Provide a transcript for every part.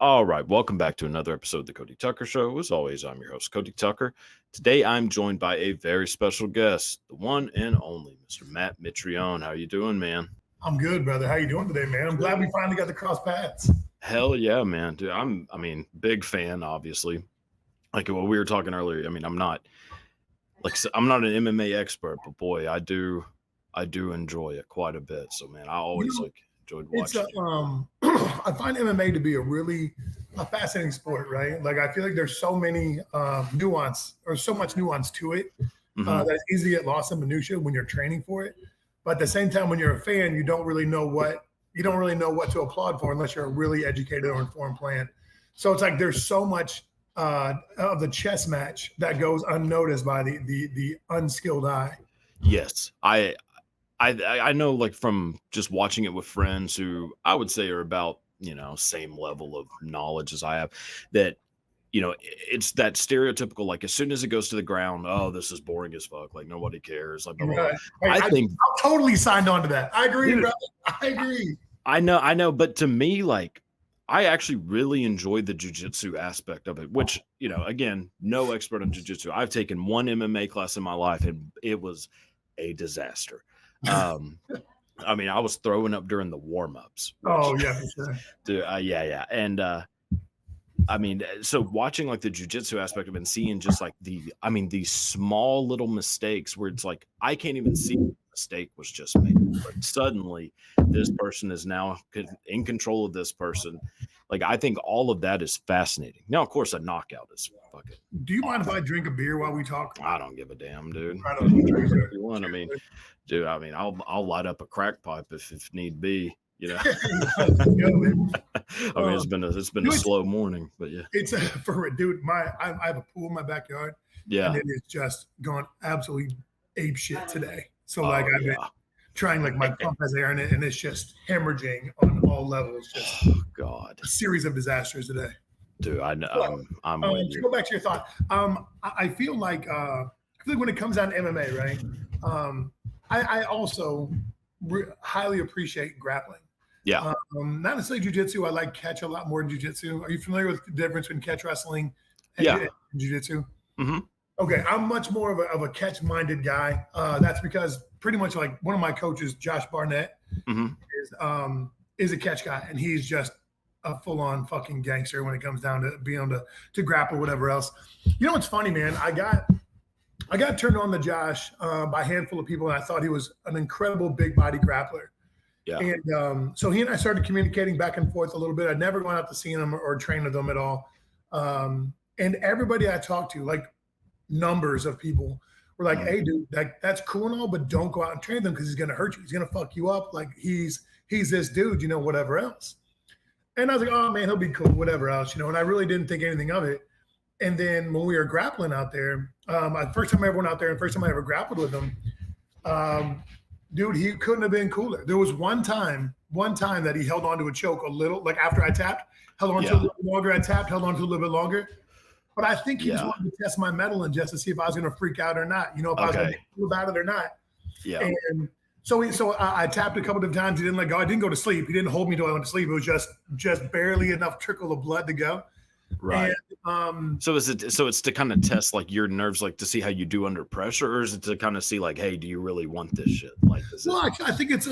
All right, welcome back to another episode of the Cody Tucker Show. As always, I'm your host, Cody Tucker. Today, I'm joined by a very special guest, the one and only Mr. Matt Mitrione. How you doing, man? I'm good, brother. How you doing today, man? I'm glad we finally got to cross paths. Hell yeah, man, dude. Big fan, obviously. Like what we were talking earlier. I'm not an MMA expert, but boy, I do enjoy it quite a bit. So, man, I always enjoyed watching it. I find MMA to be a fascinating sport, right? Like I feel like there's so many nuance or so much nuance to it that it's easy to get lost in minutia when you're training for it. But at the same time, when you're a fan, you don't really know what to applaud for unless you're a really educated or informed fan. So it's like there's so much of the chess match that goes unnoticed by the unskilled eye. Yes, I know, like, from just watching it with friends who I would say are about, same level of knowledge as I have, that, it's that stereotypical, like, as soon as it goes to the ground, oh, this is boring as fuck. Like, nobody cares. Like, Right. I'm totally signed on to that. I agree, brother. I agree. I know. But to me, like, I actually really enjoyed the jiu-jitsu aspect of it, which, again, no expert on jiu-jitsu. I've taken one MMA class in my life and it was a disaster. I was throwing up during the warm-ups. Oh yeah, for sure. Dude, yeah. And so watching like the jiu-jitsu aspect of it and seeing just like these small little mistakes where it's like I can't even see the mistake was just made, but suddenly this person is now in control of this person. Like, I think all of that is fascinating. Now, of course, a knockout is fucking. Do you mind if I drink a beer while we talk? I don't give a damn, dude. I don't Dude, I'll light up a crack pipe if need be. It's been a slow morning, but yeah. It's dude. I have a pool in my backyard. Yeah, and it is just gone absolutely ape shit today. So I've been trying, like, my pump has air in it, and it's just hemorrhaging on all levels. Just God, a series of disasters today. Dude, I'm to go back to your thought, I feel like when it comes down to MMA, right? I also highly appreciate grappling. Yeah. Not necessarily jiu-jitsu. I like catch a lot more than jiu-jitsu. Are you familiar with the difference between catch wrestling and jiu-jitsu? Mm-hmm. Okay, I'm much more of a catch-minded guy. That's because pretty much, like, one of my coaches, Josh Barnett, is a catch guy, and he's just a full-on fucking gangster when it comes down to being able to grapple, whatever else. You know what's funny, man? I got turned on to Josh by a handful of people, and I thought he was an incredible big body grappler. Yeah. And so he and I started communicating back and forth a little bit. I'd never gone out to see him or train with him at all. And everybody I talked to, like, numbers of people were like, hey, dude, that's cool and all, but don't go out and train them because he's going to hurt you. He's going to fuck you up. Like, he's this dude, whatever else. And I was like, oh, man, he'll be cool, whatever else, and I really didn't think anything of it. And then when we were grappling out there, first time I ever went out there and first time I ever grappled with him, dude, he couldn't have been cooler. There was one time that he held on to a choke a little, like after I tapped, held on to a little bit longer. I tapped, held on to a little bit longer. But I think he just wanted to test my mettle and just to see if I was going to freak out or not, if I was going to feel about it or not. Yeah. And so I tapped a couple of times. He didn't let go. I didn't go to sleep. He didn't hold me until I went to sleep. It was just barely enough trickle of blood to go. Right. And, so it's to kind of test, like, your nerves, like, to see how you do under pressure, or is it to kind of see, like, hey, do you really want this shit? Like, I think it's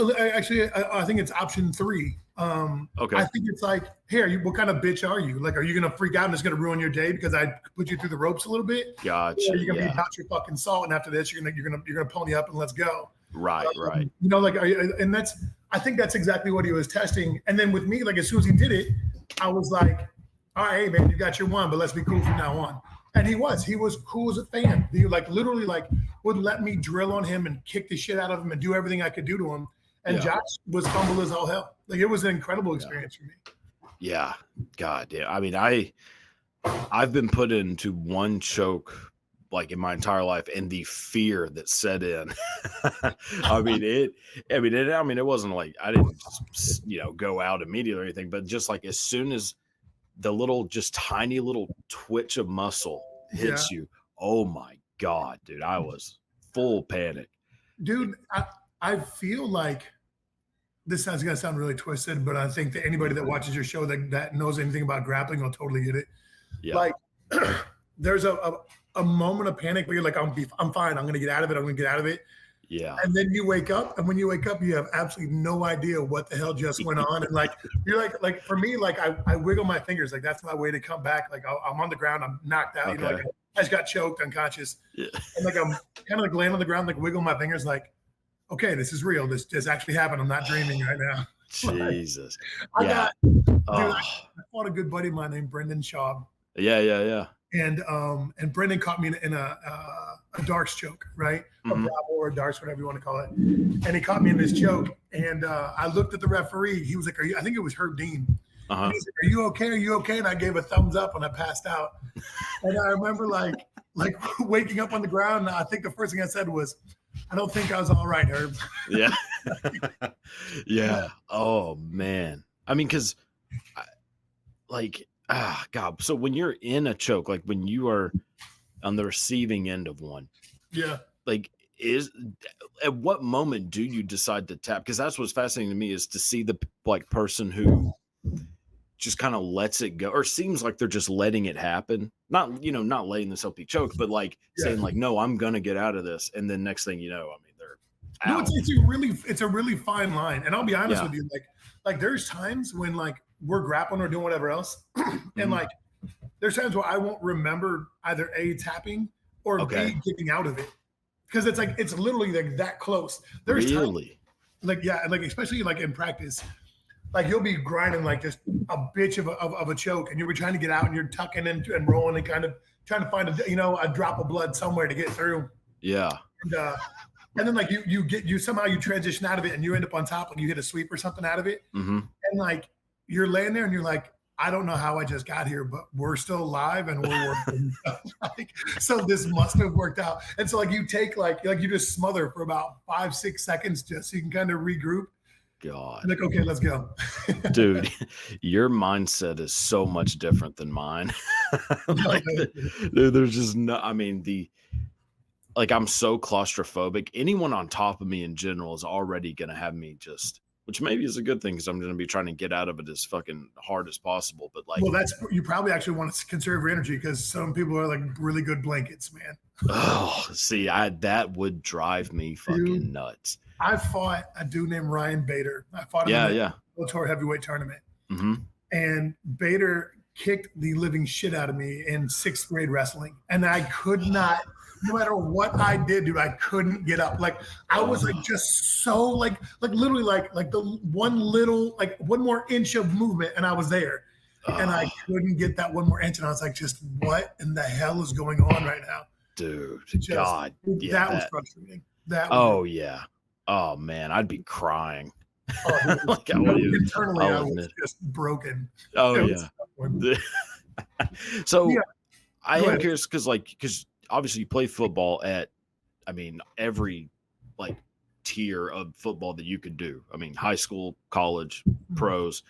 option 3. Okay. I think it's like, hey, what kind of bitch are you? Like, are you gonna freak out and it's gonna ruin your day because I put you through the ropes a little bit? Gotcha. Or you're gonna be about your fucking salt, and after this, you're gonna pony up and let's go. Right. Right. I think that's exactly what he was testing. And then with me, like, as soon as he did it, I was like, all right, hey, man, you got your one, but let's be cool from now on. And he was cool as a fan. He, like, literally, like, would let me drill on him and kick the shit out of him and do everything I could do to him. And Josh was humble as all hell. Like, it was an incredible experience for me. Yeah. God damn. I mean, I've been put into one choke, like, in my entire life, and the fear that set in. It wasn't like I didn't just, go out immediately or anything, but just like as soon as the little, just tiny little twitch of muscle hits you, oh my God, dude, I was full panic. Dude, I feel like this sounds going to sound really twisted, but I think that anybody that watches your show that knows anything about grappling will totally get it. Yeah. Like there's a moment of panic where you're like, I'm fine. I'm going to get out of it. I'm going to get out of it. Yeah. And then you wake up, and when you wake up, you have absolutely no idea what the hell just went on. And like, you're like for me, like I wiggle my fingers, like that's my way to come back. Like I'm on the ground, I'm knocked out, Okay. you know, like I just got choked, unconscious. Yeah. And like I'm kind of like laying on the ground, like wiggle my fingers, like, okay, this is real. This just actually happened. I'm not dreaming right now. Jesus. I fought a good buddy of mine named Brendan Schaub. Yeah. And Brendan caught me in a darts choke, right? A Bravo or a darts, whatever you want to call it. And he caught me in this choke. And I looked at the referee. He was like, I think it was Herb Dean. He's like, are you okay? Are you okay? And I gave a thumbs up and I passed out. And I remember like waking up on the ground. And I think the first thing I said was, I don't think I was all right, Herb. Yeah. Yeah. Oh man. I mean, cause God. So when you're in a choke, like when you are on the receiving end of one, yeah, like at what moment do you decide to tap? Because that's what's fascinating to me is to see the like person who just kind of lets it go, or seems like they're just letting it happen. Not letting themselves be choked, but like saying like, no, I'm gonna get out of this. And then next thing you know, I mean, they're out. No, it's a really fine line. And I'll be honest with you, like there's times when like we're grappling or doing whatever else, and like there's times where I won't remember either A, tapping or B, getting out of it, because it's like it's literally like that close. There's really times, like especially like in practice, like you'll be grinding like just a bitch of a choke, and you'll be trying to get out, and you're tucking and rolling and kind of trying to find a drop of blood somewhere to get through. Yeah. And then like you somehow you transition out of it, and you end up on top, like you hit a sweep or something out of it, and like you're laying there and you're like, I don't know how I just got here, but we're still alive and we're working. So this must have worked out. And so like you take like you just smother for about 5-6 seconds just so you can kind of regroup. God. Like, okay, let's go. Dude, your mindset is so much different than mine. Like, there's just no, I mean, I'm so claustrophobic. Anyone on top of me in general is already going to have me just, which maybe is a good thing because I'm going to be trying to get out of it as fucking hard as possible. But like, well, you probably actually want to conserve your energy because some people are like really good blankets, man. Oh, see, that would drive me fucking nuts. I fought a dude named Ryan Bader. I fought him in the Bellator heavyweight tournament. And Bader kicked the living shit out of me in 6th grade wrestling. And I could not, no matter what I did, dude, I couldn't get up. Like I was like just so like literally like the one more inch of movement and I was there. And I couldn't get that one more inch. And I was like, just what in the hell is going on right now? Dude, God. That was frustrating. Yeah. Oh man, I'd be crying. Like internally, I was just broken. Oh yeah. So I am curious because obviously you play football at, I mean, every like tier of football that you could do. I mean, high school, college, pros,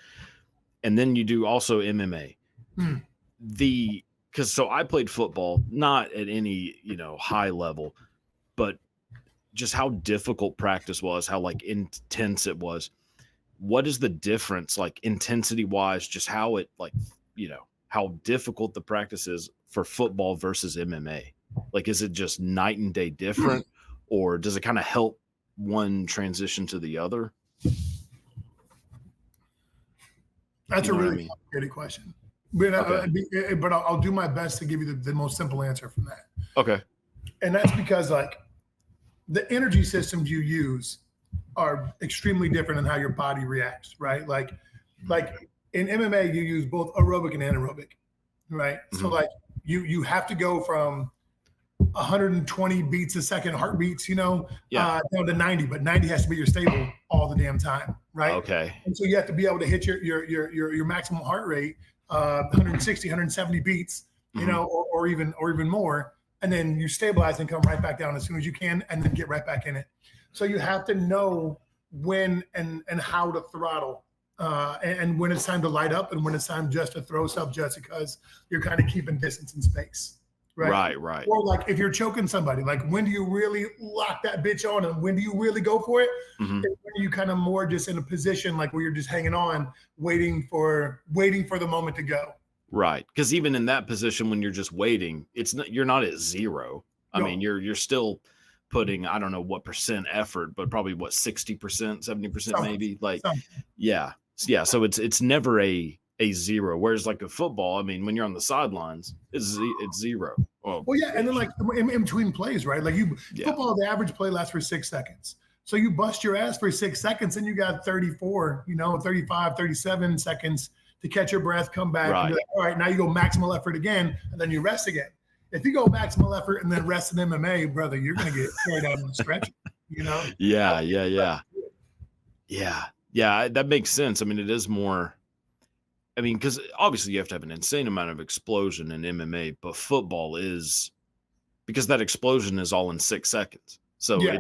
and then you do also MMA. So I played football, not at any, high level, but just how difficult practice was, how like intense it was. What is the difference, like intensity wise, just how it like, how difficult the practice is for football versus MMA? Like, is it just night and day different, or does it kind of help one transition to the other? That's a really complicated question. But I'll do my best to give you the most simple answer from that. Okay. And that's because like the energy systems you use are extremely different in how your body reacts, right? Like in MMA, you use both aerobic and anaerobic, right? So like you have to go from 120 beats a second heartbeats, down to 90, but 90 has to be your stable all the damn time, right? Okay. And so you have to be able to hit your maximum heart rate, 160, 170 beats, or even more. And then you stabilize and come right back down as soon as you can, and then get right back in it. So you have to know when and how to throttle, and when it's time to light up, and when it's time just to throw stuff, just because you're kind of keeping distance and space, Right, right. Or like if you're choking somebody, like when do you really lock that bitch on and when do you really go for it? Mhm. And when are you kind of more just in a position like where you're just hanging on, waiting for the moment to go. Right. Because even in that position when you're just waiting, it's not you're not at zero. I No. mean, you're still putting, I don't know what percent effort, but probably what 60%, 70% Something, maybe. Like, something. yeah. Yeah. So it's never a zero. Whereas like a football, I mean, when you're on the sidelines, it's zero. Well, yeah, and then like in between plays, right? Like Yeah. football, the average play lasts for 6 seconds. So you bust your ass for 6 seconds and you got 34, 35, 37 seconds to catch your breath, come back, and be like, all right, now you go maximal effort again, and then you rest again. If you go maximal effort and then rest in MMA, brother, you're gonna get carried out on the stretch, Yeah. Yeah. That makes sense. I mean, it is more. I mean, because obviously you have to have an insane amount of explosion in MMA, but football is because that explosion is all in 6 seconds. So Yeah.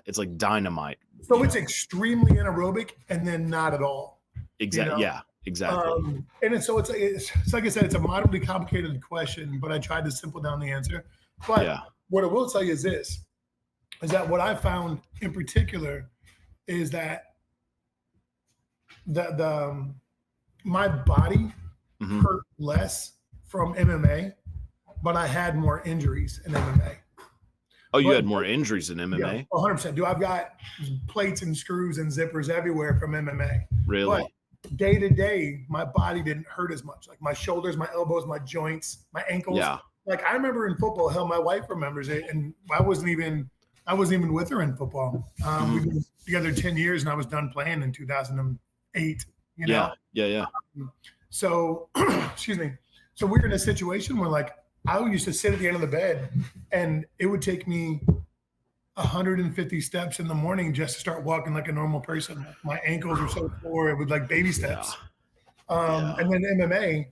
it's like dynamite. So it's extremely anaerobic and then not at all. Exactly. Yeah, exactly. And it's like I said, it's a moderately complicated question, but I tried to simple down the answer. But what I will tell you is this: is that what I found in particular is that my body hurt less from MMA, but I had more injuries in MMA. Oh, you had more injuries in MMA? Yeah, 100%. Dude, I've got plates and screws and zippers everywhere from MMA. Really? But day to day, my body didn't hurt as much. Like my shoulders, my elbows, my joints, my ankles. Yeah. Like I remember in football, hell, my wife remembers it, and I wasn't even with her in football. We've been together 10 years, and I was done playing in 2008. Yeah. So, excuse me. So we're in a situation where like I used to sit at the end of the bed and it would take me 150 steps in the morning just to start walking like a normal person. My ankles were so sore, it was like baby steps. And then MMA,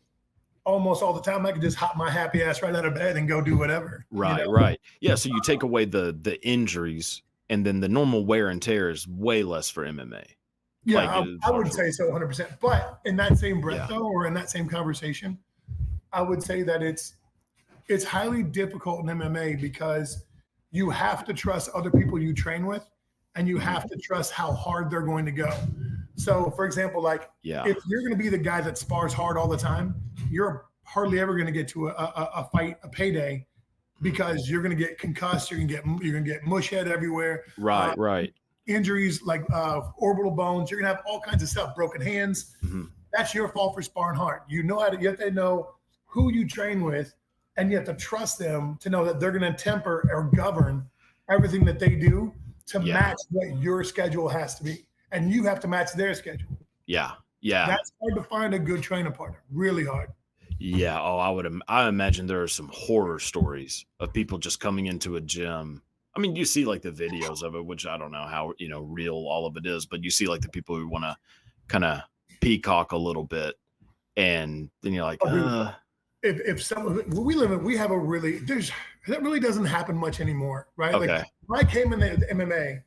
almost all the time I could just hop my happy ass right out of bed and go do whatever. Right. Yeah. So you take away the injuries and then the normal wear and tear is way less for MMA. Yeah, I would say so 100%. But in that same breath though, or in that same conversation, I would say that it's highly difficult in MMA because you have to trust other people you train with and you have to trust how hard they're going to go. So for example, like if you're going to be the guy that spars hard all the time, you're hardly ever going to get to a fight, a payday, because you're going to get concussed. You're going to get mush head everywhere. Right. Injuries like orbital bones. You're going to have all kinds of stuff, broken hands. That's your fault for sparring hard. You have to know who you train with, and you have to trust them to know that they're going to temper or govern everything that they do to match what your schedule has to be. And you have to match their schedule. Yeah. That's hard to find a good training partner. Really hard. Yeah. Oh, I imagine there are some horror stories of people just coming into a gym. I mean, you see like the videos of it, which I don't know how, real all of it is, but you see like the people who want to kind of peacock a little bit. And then you're like, if someone we have that really doesn't happen much anymore, right? Okay. Like when I came in the MMA,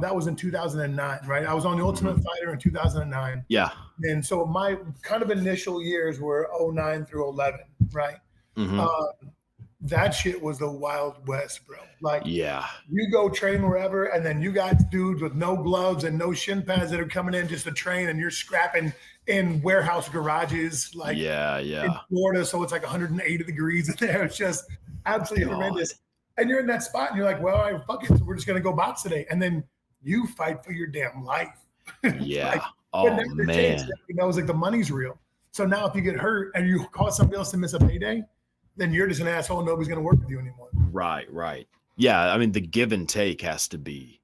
that was in 2009, right? I was on the Ultimate Fighter in 2009. Yeah. And so my kind of initial years were 09 through 11, right? That shit was the Wild West, bro. Like, you go train wherever, and then you got dudes with no gloves and no shin pads that are coming in just to train, and you're scrapping in warehouse garages, like in Florida, so it's like 180 degrees in there. It's just absolutely horrendous. And you're in that spot, and you're like, well, all right, fuck it, so we're just gonna go box today, and then you fight for your damn life. Yeah. Man. It was like the money's real. So now if you get hurt and you cause somebody else to miss a payday, then you're just an asshole. Nobody's going to work with you anymore. Right. Yeah. I mean, the give and take has to be,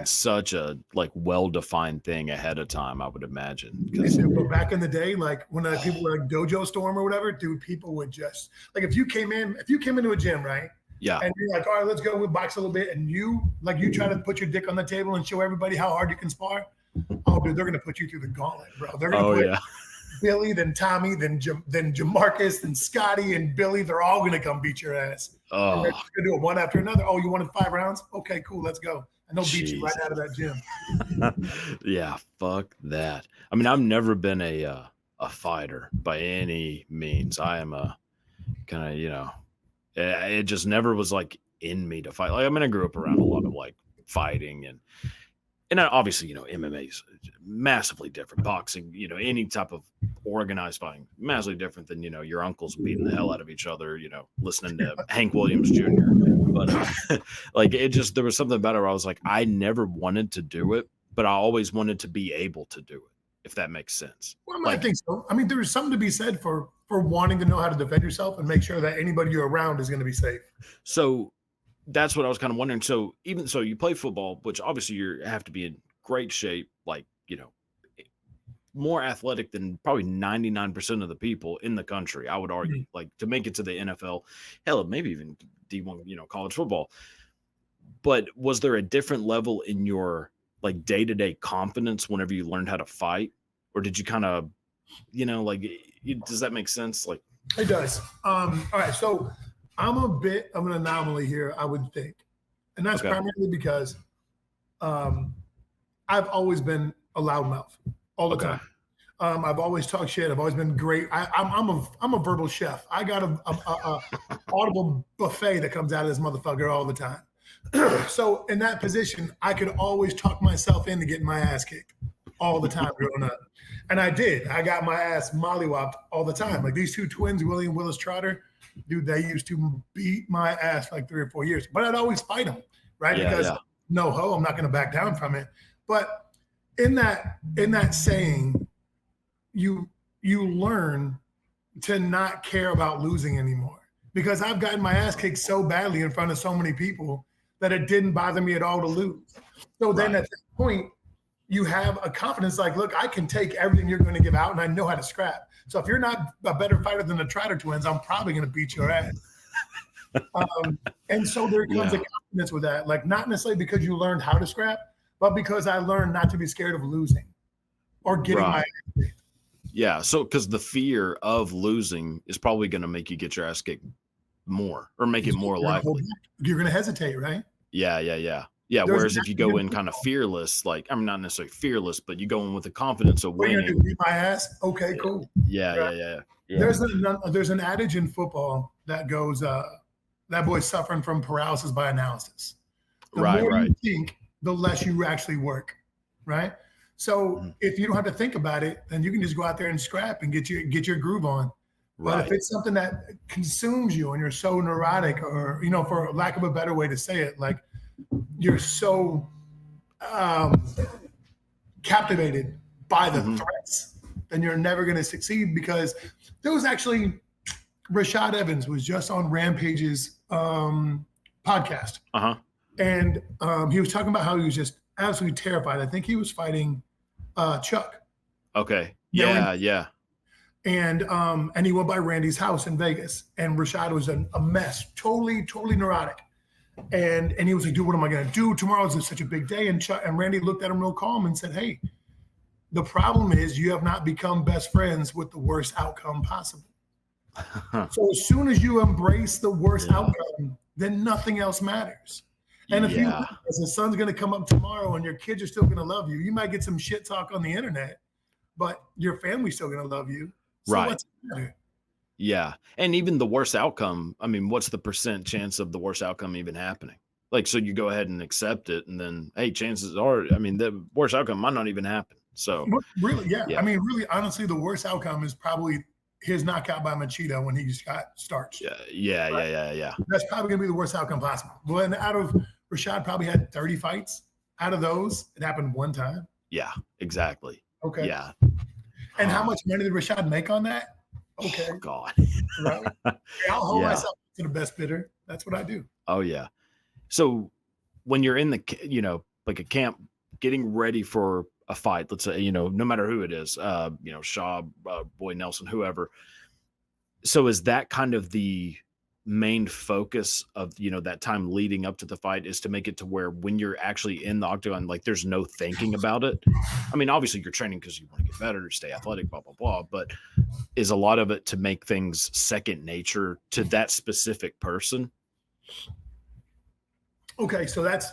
such a like well-defined thing ahead of time, I would imagine. But back in the day, like when people were like Dojo Storm or whatever, dude, people would just like, if you came into a gym, right? Yeah. And you're like, all right, let's go, we'll box a little bit. And you try to put your dick on the table and show everybody how hard you can spar. Oh, dude, they're going to put you through the gauntlet, bro. They're going to put Billy, then Tommy, then Jamarcus, then Scotty, and Billy. They're all going to come beat your ass. Oh. And they're going to do it one after another. Oh, you wanted 5 rounds? Okay, cool. Let's go. And they'll beat you right out of that gym. Yeah, fuck that. I mean, I've never been a fighter by any means. I am kind of, it just never was like in me to fight. Like, I mean, I grew up around a lot of like fighting and obviously, MMA is massively different. Boxing, any type of organized fighting, massively different than, your uncles beating the hell out of each other, listening to Hank Williams Jr. But like, there was something about it where I was like, I never wanted to do it, but I always wanted to be able to do it, if that makes sense. Well, I think so. I mean, there's something to be said for wanting to know how to defend yourself and make sure that anybody you're around is going to be safe. So that's what I was kind of wondering. So even so, you play football, which obviously you have to be in great shape, like, more athletic than probably 99% of the people in the country, I would argue, like to make it to the NFL, hell, maybe even D1, college football. But was there a different level in your like day-to-day confidence whenever you learned how to fight? Or did you kind of, does that make sense? Like, it does. All right. So I'm a bit of an anomaly here, I would think. And that's primarily because I've always been a loudmouth all the time. I've always talked shit. I've always been great. I'm a verbal chef. I got a audible buffet that comes out of this motherfucker all the time. So in that position, I could always talk myself into getting my ass kicked all the time growing up. And I did. I got my ass mollywopped all the time. Like these two twins, Willie and Willis Trotter, dude, they used to beat my ass for like 3 or 4 years. But I'd always fight them, right? Because no ho, I'm not going to back down from it. But in that saying, you learn to not care about losing anymore. Because I've gotten my ass kicked so badly in front of so many people that it didn't bother me at all to lose. So then at that point, you have a confidence like, look, I can take everything you're going to give out and I know how to scrap. So if you're not a better fighter than the Trotter twins, I'm probably going to beat your ass. And so there comes a confidence with that, like not necessarily because you learned how to scrap, but because I learned not to be scared of losing or getting my ass kicked. Yeah. So because the fear of losing is probably going to make you get your ass kicked more or make it more likely. You're going to hesitate, right? Yeah. Whereas if you go in kind of fearless, like I'm not necessarily fearless, but you go in with the confidence of winning. Beat my ass. Okay, cool. Yeah. There's an adage in football that goes, that boy's suffering from paralysis by analysis. The more you think, the less you actually work, right? So if you don't have to think about it, then you can just go out there and scrap and get your groove on. But if it's something that consumes you and you're so neurotic, or for lack of a better way to say it, like you're so captivated by the threats, then you're never going to succeed. Because there was actually Rashad Evans was just on Rampage's podcast, and he was talking about how he was just absolutely terrified. I think he was fighting Chuck. Okay. Yeah. And he went by Randy's house in Vegas, and Rashad was a mess, totally neurotic. And he was like, dude, what am I going to do? Tomorrow's such a big day. And Randy looked at him real calm and said, hey, the problem is you have not become best friends with the worst outcome possible. So as soon as you embrace the worst outcome, then nothing else matters. And if as the sun's going to come up tomorrow and your kids are still going to love you, you might get some shit talk on the internet, but your family's still going to love you. So what's it matter? Yeah. And even the worst outcome, I mean, what's the % chance of the worst outcome even happening? Like, so you go ahead and accept it, and then, hey, chances are, I mean, the worst outcome might not even happen. So really, I mean, really, honestly, the worst outcome is probably his knockout by Machida when he just got starched. Yeah. That's probably going to be the worst outcome possible. Well, and out of Rashad probably had 30 fights. Out of those, it happened one time. Yeah, exactly. Okay. Yeah. And how much money did Rashad make on that? Okay. Oh, God. Right. I'll hold myself to the best bidder. That's what I do. Oh, yeah. So when you're in the, like a camp, getting ready for a fight, let's say, no matter who it is, Shaw, Boy Nelson, whoever. So is that kind of the main focus of, that time leading up to the fight, is to make it to where when you're actually in the octagon, like there's no thinking about it? I mean, obviously you're training because you want to get better, stay athletic, blah, blah, blah. But is a lot of it to make things second nature to that specific person? Okay. So that's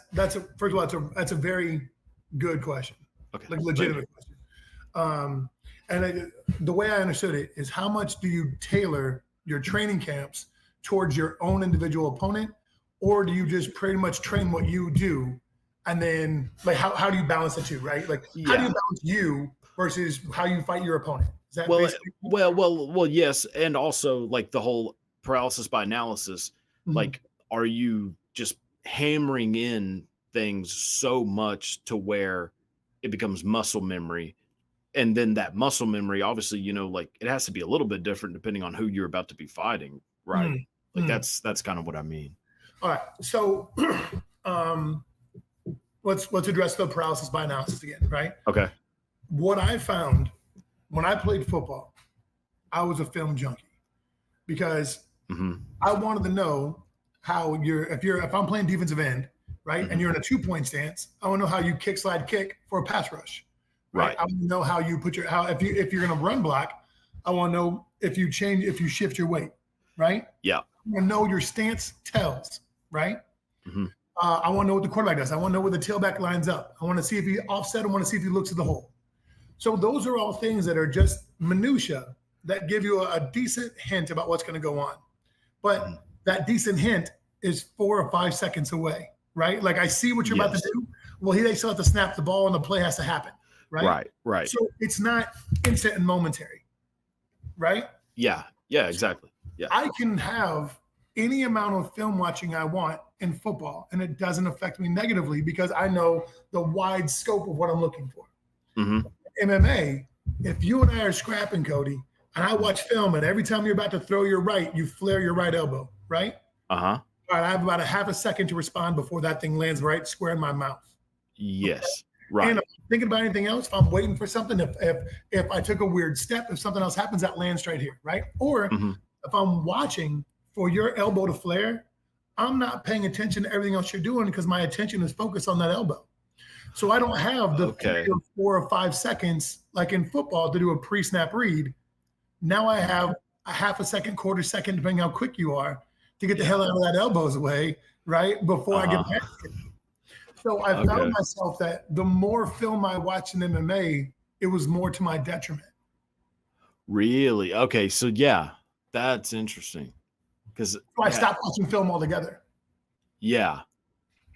first of all, that's a very good question. Okay. Like legitimate question. And the way I understood it is, how much do you tailor your training camps towards your own individual opponent, or do you just pretty much train what you do? And then like how do you balance the two, right? Like how do you balance you versus how you fight your opponent? Is that basically well, yes. And also like the whole paralysis by analysis, like, are you just hammering in things so much to where it becomes muscle memory? And then that muscle memory, obviously, you know, like it has to be a little bit different depending on who you're about to be fighting, right? Like that's kind of what I mean. All right. So let's address the paralysis by analysis again, right? Okay. What I found when I played football, I was a film junkie because I wanted to know how if I'm playing defensive end, right, and you're in a 2-point stance, I want to know how you kick, slide, kick for a pass rush. Right. I want to know how you put if you're going to run block, I want to know if you shift your weight, right? Yeah. I want to know your stance tells, right? I want to know what the quarterback does. I want to know where the tailback lines up. I want to see if he offset. I want to see if he looks at the hole. So those are all things that are just minutia that give you a decent hint about what's going to go on. But that decent hint is 4 or 5 seconds away, right? Like I see what you're about to do. Well, they still have to snap the ball and the play has to happen, right? Right. So it's not instant and momentary, right? Yeah, exactly. Yeah. I can have any amount of film watching I want in football, and it doesn't affect me negatively because I know the wide scope of what I'm looking for. MMA, if you and I are scrapping, Cody, and I watch film, and every time you're about to throw your right, you flare your right elbow, right? All right, I have about a half a second to respond before that thing lands right square in my mouth. Yes, okay? right. And if I'm thinking about anything else, if I'm waiting for something, if I took a weird step, if something else happens, that lands right here, right? Or if I'm watching for your elbow to flare, I'm not paying attention to everything else you're doing because my attention is focused on that elbow. So I don't have the 3 or 4 or 5 seconds like in football to do a pre-snap read. Now I have a half a second, quarter second, depending how quick you are, to get the hell out of that elbows away, right? Before I get back. So I found myself that the more film I watched in MMA, it was more to my detriment. Really? Okay. So yeah, that's interesting. Because I stopped watching film altogether. Yeah.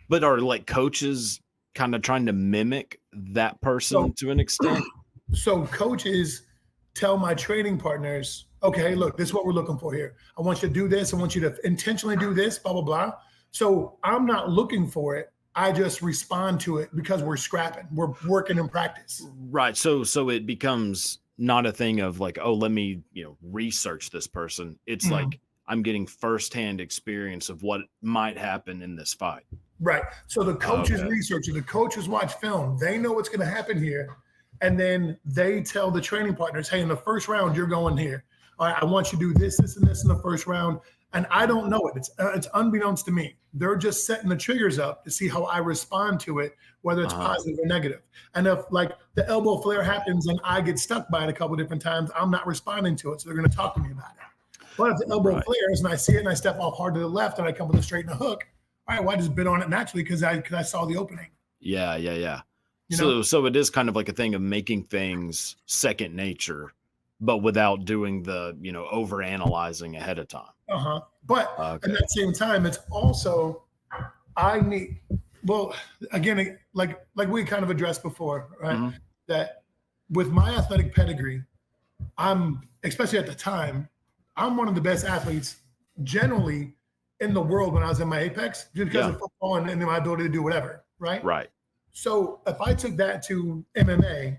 But are like coaches kind of trying to mimic that person to an extent? So coaches tell my training partners, okay, look, this is what we're looking for here. I want you to do this. I want you to intentionally do this, blah, blah, blah. So I'm not looking for it. I just respond to it because we're scrapping. We're working in practice. Right. So it becomes not a thing of like, oh, let me, research this person. It's like I'm getting firsthand experience of what might happen in this fight. Right. So the coaches research, the coaches watch film. They know what's going to happen here. And then they tell the training partners, hey, in the first round, you're going here. All right, I want you to do this, this, and this in the first round. And I don't know it. It's unbeknownst to me. They're just setting the triggers up to see how I respond to it, whether it's positive or negative. And if like the elbow flare happens and I get stuck by it a couple of different times, I'm not responding to it. So they're going to talk to me about it. But if the elbow flares and I see it and I step off hard to the left and I come with a straight and a hook, all right, well, I just bid on it naturally because I saw the opening. Yeah. So it is kind of like a thing of making things second nature, but without doing the, over analyzing ahead of time. But at that same time, it's also, again, like we kind of addressed before, right? That with my athletic pedigree, especially at the time, I'm one of the best athletes generally in the world when I was in my apex, just because of football and my ability to do whatever, right? Right. So if I took that to MMA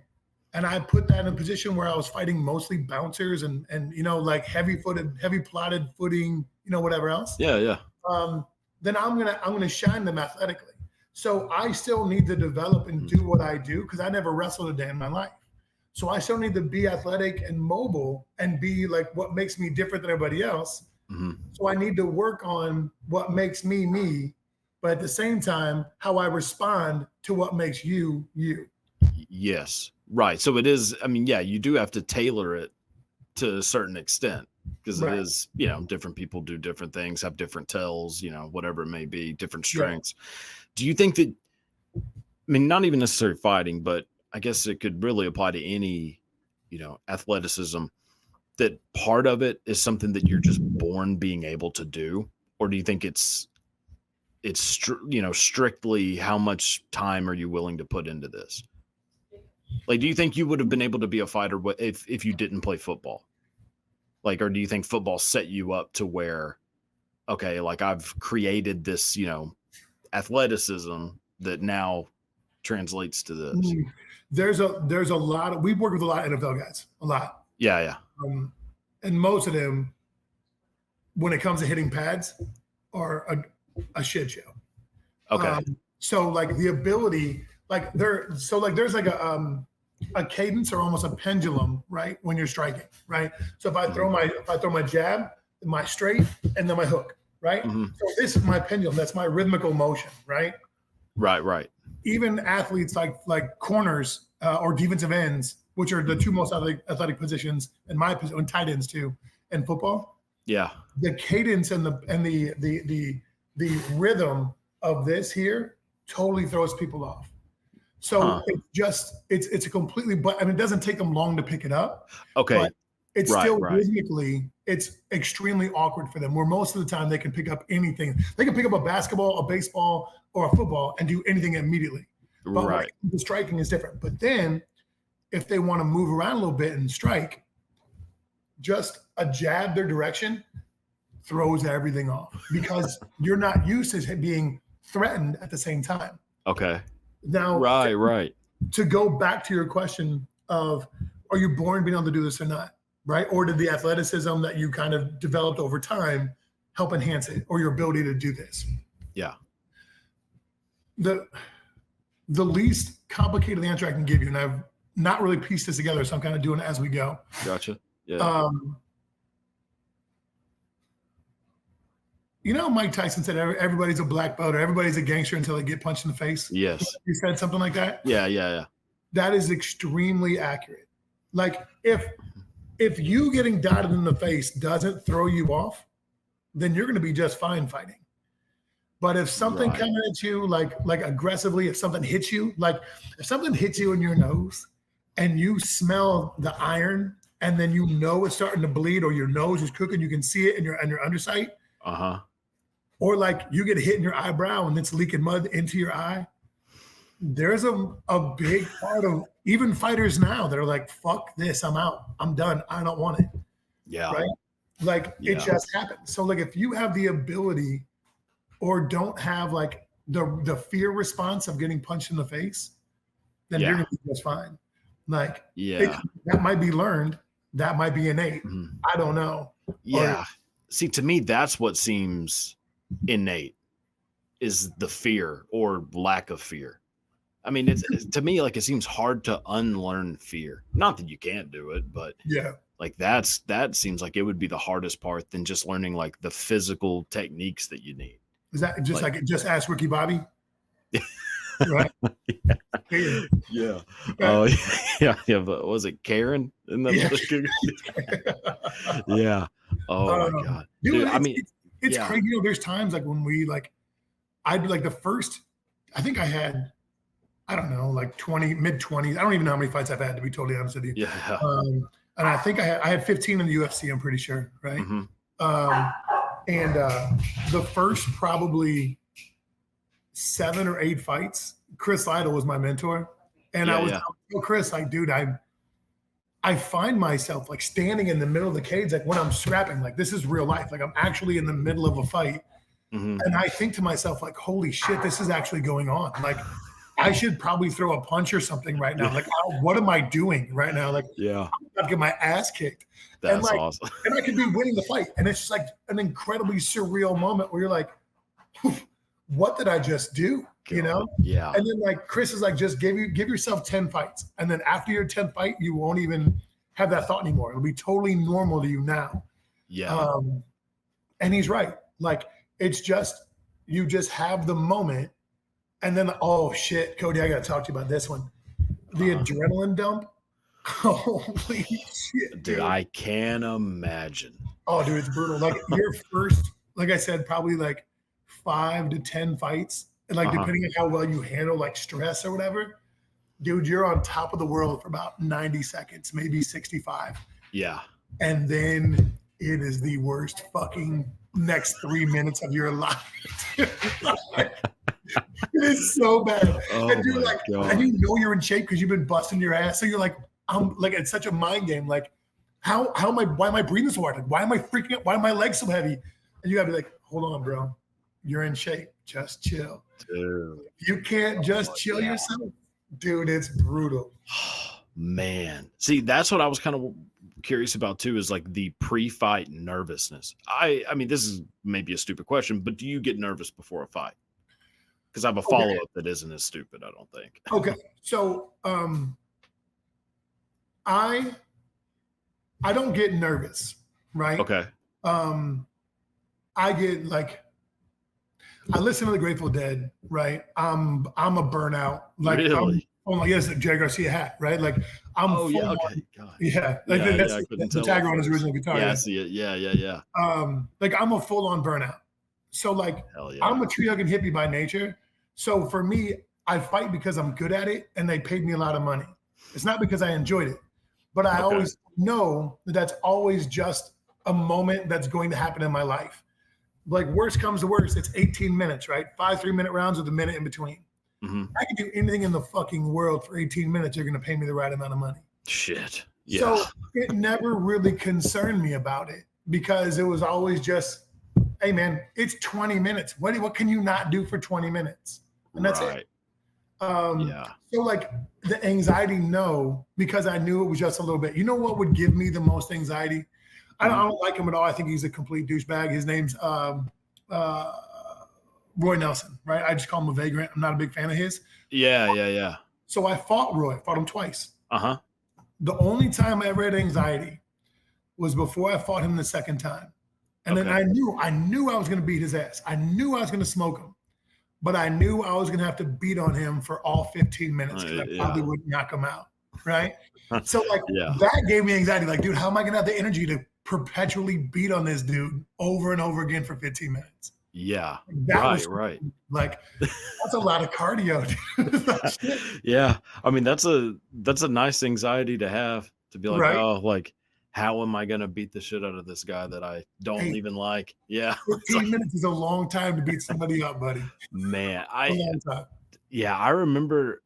and I put that in a position where I was fighting mostly bouncers and like heavy plotted footing, whatever else. Yeah. Then I'm gonna shine them athletically. So I still need to develop and do what I do because I never wrestled a day in my life. So I still need to be athletic and mobile and be like what makes me different than everybody else. So I need to work on what makes me me, but at the same time, how I respond to what makes you you. Yes. Right. So it is, you do have to tailor it to a certain extent because it is, different people do different things, have different tells, whatever it may be, different strengths. Do you think that, not even necessarily fighting, but I guess it could really apply to any, athleticism. that part of it is something that you're just born being able to do, or do you think it's strictly how much time are you willing to put into this? Like, do you think you would have been able to be a fighter if you didn't play football? Like, or do you think football set you up to where, okay, like I've created this, athleticism that now translates to this? There's a lot of, we've worked with a lot of NFL guys, a lot. Yeah. And most of them, when it comes to hitting pads, are a shit show. Okay. So like the ability, like there's like a cadence or almost a pendulum, right? When you're striking, right? So if I throw my jab, my straight, and then my hook, right? Mm-hmm. So this is my pendulum. That's my rhythmical motion, right? Right. Even athletes like corners or defensive ends, which are the two most athletic positions in my position, and tight ends too, in football. Yeah. The cadence and the rhythm of this here totally throws people off. So it's a completely, but I mean, it doesn't take them long to pick it up. Okay. But it's still rhythmically, it's extremely awkward for them, where most of the time they can pick up anything. They can pick up a basketball, a baseball, or a football and do anything immediately. But the striking is different. But then if they want to move around a little bit and strike, just a jab their direction throws everything off because you're not used to being threatened at the same time. Okay. Now, right. To go back to your question of, are you born being able to do this or not, right? Or did the athleticism that you kind of developed over time help enhance it, or your ability to do this? Yeah. The least complicated answer I can give you, and I've not really pieced this together, so I'm kind of doing it as we go. Gotcha. Yeah. Mike Tyson said everybody's a black belt or everybody's a gangster until they get punched in the face. Yes. He said something like that. Yeah. That is extremely accurate. Like if you getting dotted in the face doesn't throw you off, then you're going to be just fine fighting. But if something coming at you like aggressively, if something hits you, like if something hits you in your nose and you smell the iron and then it's starting to bleed or your nose is cooking, you can see it in your undersight. Or like you get hit in your eyebrow and it's leaking mud into your eye. There's a big part of even fighters now that are like, fuck this, I'm out, I'm done, I don't want it. Yeah. Right? Like it just happens. So like if you have the ability or don't have like the fear response of getting punched in the face, then you're gonna be just fine. Like that might be learned, that might be innate. I don't know. Yeah. See, to me, that's what seems innate, is the fear or lack of fear. I mean, it's to me, like, it seems hard to unlearn fear. Not that you can't do it, but like that seems like it would be the hardest part than just learning like the physical techniques that you need. Is that just like just ask Ricky Bobby? Right? Yeah. Oh, yeah. But was it Karen? Yeah. Oh my God. Dude, I mean, it's crazy. There's times like when I'd be like the first, I think I had, I don't know, like mid-20s. I don't even know how many fights I've had, to be totally honest with you. Yeah. And I think I had 15 in the UFC, I'm pretty sure. Right. And the first probably 7 or 8 fights, Chris Lytle was my mentor. And I was telling Chris, like, dude, I find myself like standing in the middle of the cage, like when I'm scrapping, like this is real life. Like I'm actually in the middle of a fight. And I think to myself, like, holy shit, this is actually going on. Like I should probably throw a punch or something right now. Like, what am I doing right now? Like, I'm about to get my ass kicked. That's awesome. And I could be winning the fight. And it's just like an incredibly surreal moment where you're like, what did I just do? You know? Yeah. And then like Chris is like, just give yourself 10 fights. And then after your 10th fight, you won't even have that thought anymore. It'll be totally normal to you now. Yeah. And he's right. Like, it's just, you just have the moment. And then, oh shit, Cody, I got to talk to you about this one. The adrenaline dump. Holy shit, dude. I can imagine. Oh, dude, it's brutal. Like your first, like I said, probably like 5 to 10 fights. And like, depending on how well you handle like stress or whatever, dude, you're on top of the world for about 90 seconds, maybe 65. Yeah. and then it is the worst fucking next 3 minutes of your life. It is so bad. Oh And you're my like, God. and you know you're in shape because you've been busting your ass. So you're like, I'm like, it's such a mind game. Like, how am I? Why am I breathing so hard? Like, why am I freaking out? Why are my legs so heavy? And you gotta be like, hold on, bro. You're in shape. Just chill. Dude. You can't just chill yeah. yourself, dude. It's brutal. Man, see, that's what I was kind of curious about too, is like the pre-fight nervousness. I mean, this is maybe a stupid question, but do you get nervous before a fight? Because I have a follow-up that isn't as stupid, I don't think. Okay, so I don't get nervous, right? Okay. I get like, I listen to the Grateful Dead, right? I'm a burnout. Like, Really? oh, yes, Jerry Garcia hat, right? Like, I'm Oh yeah, full okay. on, God. yeah. Like Yeah, that's I couldn't the tell at tagger on his first. original guitar. Yeah, I Yeah. see it. Yeah. Like, I'm a full on burnout. So like, Hell yeah. I'm a tree hugging hippie by nature. So for me, I fight because I'm good at it and they paid me a lot of money. It's not because I enjoyed it, but I always know that that's always just a moment that's going to happen in my life. Like, worst comes to worst, it's 18 minutes, right? 5 3-minute rounds with a minute in between. Mm-hmm. I can do anything in the fucking world for 18 minutes. You're going to pay me the right amount of money. Shit. Yeah. So it never really concerned me about it because it was always just, hey man, it's 20 minutes. What can you not do for 20 minutes? And that's it. Yeah. So like the anxiety, no, because I knew it was just a little bit. You know what would give me the most anxiety? I don't like him at all. I think he's a complete douchebag. His name's Roy Nelson, right? I just call him a vagrant. I'm not a big fan of his. Yeah. So I fought Roy, fought him twice. Uh-huh. The only time I ever had anxiety was before I fought him the second time. And then I knew I was going to beat his ass. I knew I was going to smoke him, but I knew I was going to have to beat on him for all 15 minutes because I probably wouldn't knock him out, right? So like that gave me anxiety. Like, dude, how am I going to have the energy to perpetually beat on this dude over and over again for 15 minutes? Yeah. That right. Like, that's a lot of cardio, dude. Yeah. I mean, that's a nice anxiety to have, to be like, oh, like, how am I going to beat the shit out of this guy that I don't even like? Yeah. 15 minutes is a long time to beat somebody up, buddy. Man, a long time. Yeah, I remember,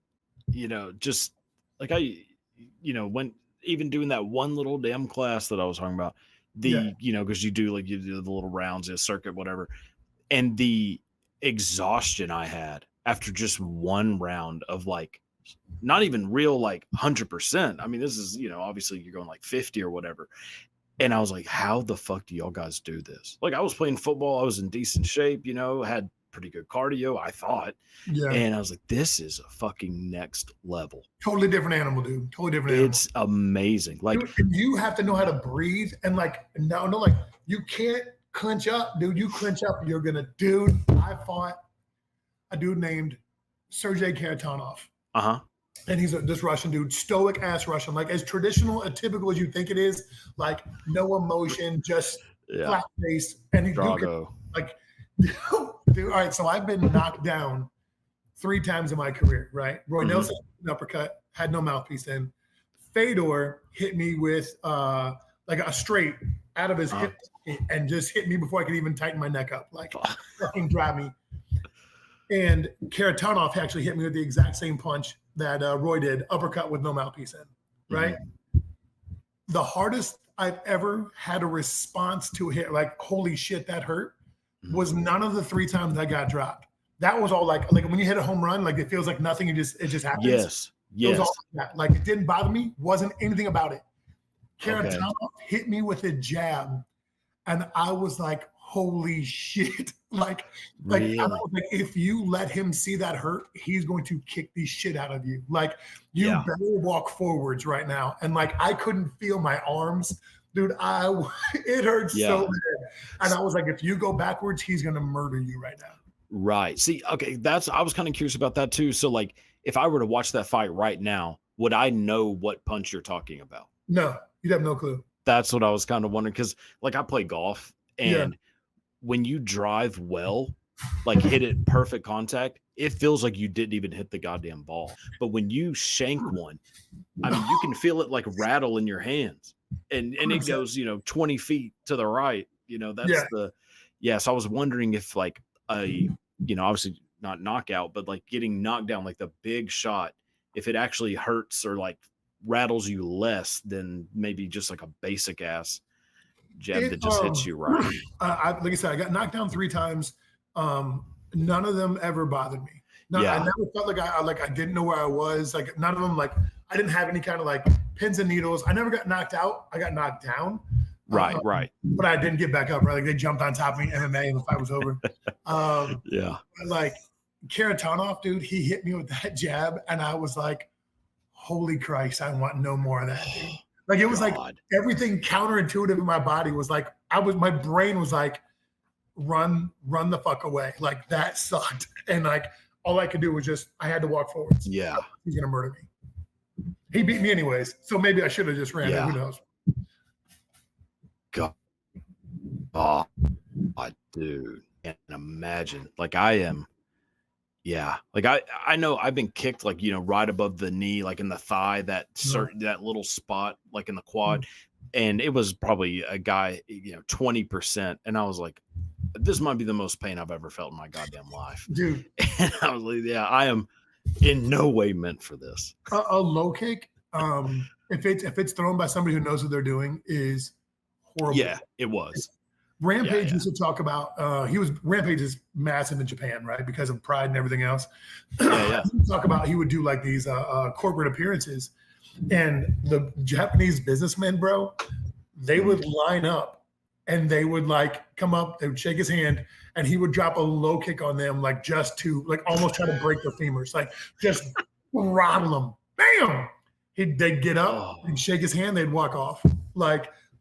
just like when even doing that one little damn class that I was talking about, because you do the little rounds, a circuit, whatever. And the exhaustion I had after just one round of like, not even real, like 100%. I mean, this is, obviously you're going like 50 or whatever. And I was like, how the fuck do y'all guys do this? Like, I was playing football. I was in decent shape, had pretty good cardio, I thought. Yeah. And I was like, this is a fucking next level. Totally different animal, dude. Totally different animal. It's amazing. Like, dude, you have to know how to breathe. And like, no, like you can't clench up, dude. You clench up, you're going to, dude. I fought a dude named Sergey Karatanov. Uh-huh. And he's this Russian dude, stoic ass Russian, like as traditional, as typical as you think it is, like no emotion, just flat face. And he's like, dude, all right. So I've been knocked down 3 times in my career, right? Roy Nelson, an uppercut, had no mouthpiece in. Fedor hit me with like a straight out of his hip and just hit me before I could even tighten my neck up, like fucking drive me. And Karatanov actually hit me with the exact same punch that Roy did, uppercut with no mouthpiece in, right? The hardest I've ever had a response to a hit, like, holy shit, that hurt, was none of the 3 times I got dropped. That was all like when you hit a home run, like it feels like nothing, it just happens. Yes. It was all like that. Like, it didn't bother me, wasn't anything about it. Karatanov hit me with a jab, and I was like, holy shit. Like, really? I was like, if you let him see that hurt, he's going to kick the shit out of you. Like, you better walk forwards right now. And like, I couldn't feel my arms, dude. It hurts so bad. And I was like, if you go backwards, he's going to murder you right now. Right. See, okay. I was kind of curious about that too. So like, if I were to watch that fight right now, would I know what punch you're talking about? No, you'd have no clue. That's what I was kind of wondering. Cause like I play golf and when you drive well, like hit it perfect contact, it feels like you didn't even hit the goddamn ball. But when you shank one, I mean, you can feel it like rattle in your hands, and it 100%. goes, 20 feet to the right. That's So I was wondering if like obviously not knockout, but like getting knocked down, like the big shot, if it actually hurts or like rattles you less than maybe just like a basic ass jab that just hits you right. Like I said, I got knocked down 3 times. None of them ever bothered me. I never felt like I didn't know where I was. Like none of them, like I didn't have any kind of like pins and needles. I never got knocked out. I got knocked down. Right. But I didn't get back up. Right, like they jumped on top of me, MMA, and the fight was over. Like Karatanov, dude, he hit me with that jab, and I was like, "Holy Christ, I want no more of that, dude." Like it was like everything counterintuitive in my body was like my brain was like, run the fuck away. Like that sucked. And like all I could do was I had to walk forwards. Yeah. He's gonna murder me. He beat me anyways. So maybe I should have just ran it. Who knows? God. Oh, dude. Can't imagine. Like I am. Yeah. Like I know I've been kicked like, right above the knee, like in the thigh, that little spot, like in the quad. And it was probably a guy, 20%. And I was like, this might be the most pain I've ever felt in my goddamn life. Dude. And I was like, I am in no way meant for this. A low kick, if it's thrown by somebody who knows what they're doing, is horrible. Yeah, it was. Rampage used to talk about Rampage is massive in Japan, right? Because of Pride and everything else. He would talk about he would do like these corporate appearances, and the Japanese businessmen, bro, they would line up and they would like come up, they would shake his hand, and he would drop a low kick on them, like just to like almost try to break their femurs, like just rattle them. Bam! They'd get up and shake his hand, they'd walk off.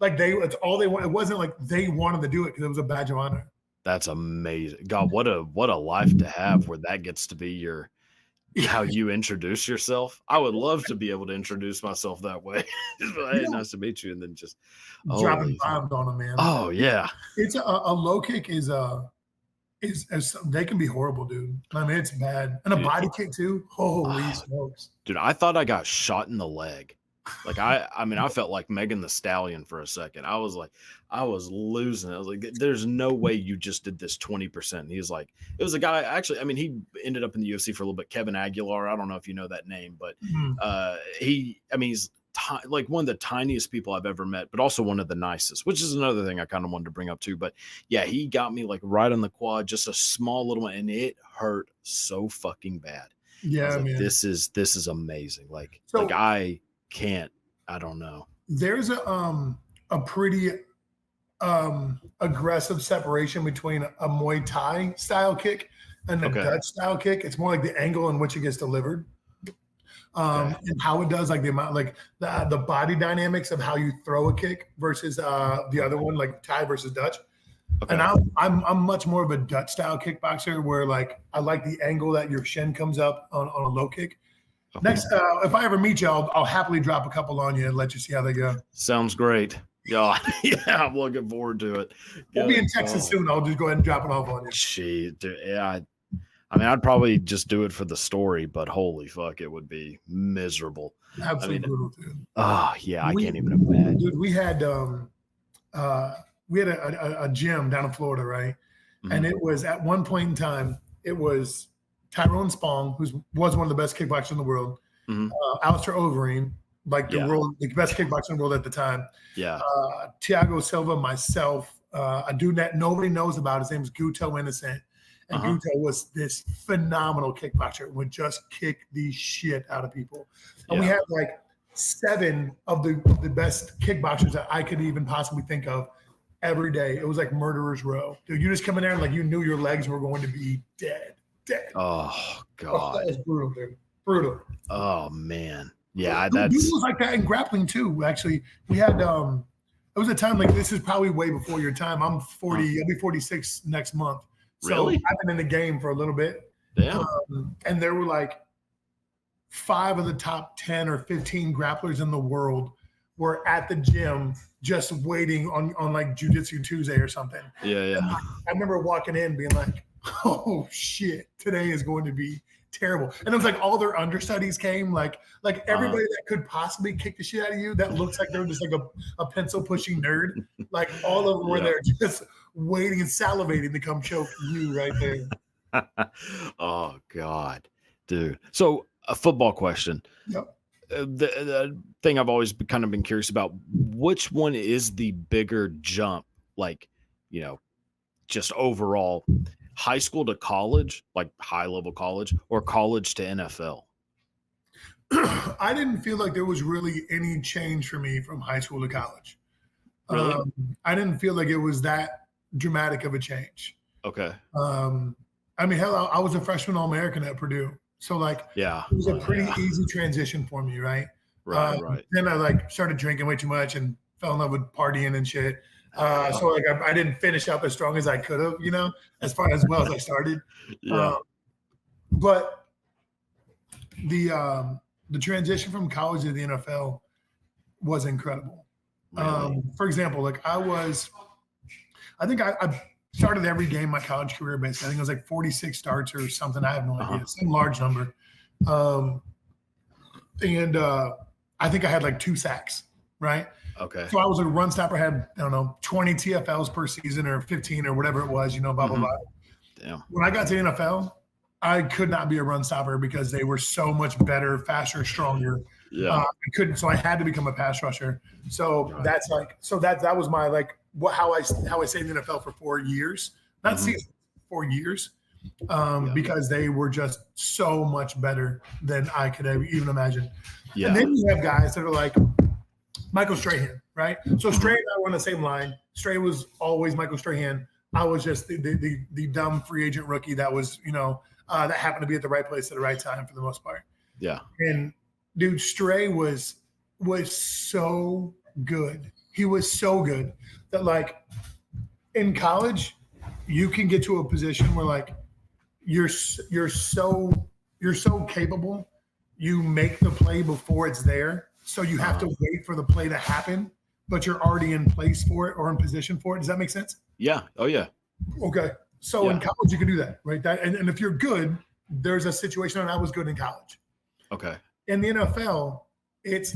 It's all they want. It wasn't like they wanted to do it because it was a badge of honor. That's amazing. God, what a life to have where that gets to be how you introduce yourself. I would love to be able to introduce myself that way. Just hey, nice to meet you, and then just dropping bombs on them, man. Oh yeah, it's a low kick is they can be horrible, dude. I mean, it's bad, and a body kick too. Holy smokes, dude! I thought I got shot in the leg. Like I mean, I felt like Megan the Stallion for a second. I was like, I was losing. I was like, there's no way you just did this 20%. He was like, it was a guy, actually, I mean, he ended up in the UFC for a little bit, Kevin Aguilar. I don't know if you know that name, but he's like one of the tiniest people I've ever met, but also one of the nicest, which is another thing I kind of wanted to bring up too. But yeah, he got me like right on the quad, just a small little one, and it hurt so fucking bad. Yeah, like, man. This is amazing. Like I don't know. There's a pretty aggressive separation between a Muay Thai style kick and a Dutch style kick. It's more like the angle in which it gets delivered. And how it does, like the amount, like the body dynamics of how you throw a kick versus the other one, like Thai versus Dutch. Okay. And I'm much more of a Dutch style kickboxer where like I like the angle that your shin comes up on a low kick. Okay. Next, if I ever meet you, I'll happily drop a couple on you and let you see how they go. Sounds great. Yeah, I'm looking forward to it. We'll be in Texas soon. I'll just go ahead and drop it off on you. Gee, dude, yeah. I mean, I'd probably just do it for the story, but holy fuck, it would be miserable. Absolutely brutal, dude. Oh yeah, I can't even imagine. Dude, we had a gym down in Florida, right? Mm-hmm. And it was at one point in time, it was Tyrone Spong, who was one of the best kickboxers in the world, Alistair Overeem, like the best kickboxer in the world at the time. Yeah. Thiago Silva, myself, a dude that nobody knows about. His name is Guto Innocent. And Guto was this phenomenal kickboxer, would just kick the shit out of people. And we had like 7 of the best kickboxers that I could even possibly think of every day. It was like murderer's row. Dude, you just come in there and like you knew your legs were going to be dead. Oh God. That was brutal, dude. Brutal. Oh man. Yeah, it was like that in grappling too. Actually, we had it was a time like this is probably way before your time. I'm 40, I'll be 46 next month. So really? I've been in the game for a little bit. Damn. And there were like 5 of the top 10 or 15 grapplers in the world were at the gym just waiting on like Jiu-Jitsu Tuesday or something. Yeah. And I remember walking in being like, oh shit, today is going to be terrible. And it was like all their understudies came, like everybody that could possibly kick the shit out of you that looks like they're just like a pencil pushing nerd. Like all of them were there just waiting and salivating to come choke you right there. Oh God, dude. So a football question. Yep. The thing I've always kind of been curious about, which one is the bigger jump? Like, you know, just overall high school to college, like high level college, or college to NFL? I didn't feel like there was really any change for me from high school to college. Really? I didn't feel like it was that dramatic of a change. Okay. I mean, hell, I was a freshman All-American at Purdue. So like, Yeah, it was a pretty easy transition for me, right? Right. Then I like started drinking way too much and fell in love with partying and shit. So like I didn't finish up as strong as I could have, you know, as well as I started. Yeah. But the transition from college to the NFL was incredible. Really? For example, like I think I started every game my college career basically. I think it was like 46 starts or something. I have no idea. Some large number. And I think I had like 2 sacks, right? Okay. So I was a run stopper. I had, I don't know, 20 TFLs per season or 15 or whatever it was, you know, blah, blah, blah. Damn. When I got to the NFL, I could not be a run stopper because they were so much better, faster, stronger. Yeah. I couldn't, so I had to become a pass rusher. So that's like, that was my like how I stayed in the NFL for 4 years, not seasons, 4 years, because they were just so much better than I could have even imagined. Yeah. And then you have guys that are like Michael Strahan, right? So Strahan and I were on the same line. Strahan was always Michael Strahan. I was just the dumb free agent rookie that was, you know, that happened to be at the right place at the right time for the most part. Yeah. And dude, Stray was so good. He was so good that like in college, you can get to a position where like you're so capable. You make the play before it's there. So you have to wait for the play to happen, but you're already in place for it or in position for it. Does that make sense? Yeah. Oh yeah. Okay. So in college, you can do that, right? And if you're good, there's a situation, and I was good in college. Okay. In the NFL, it's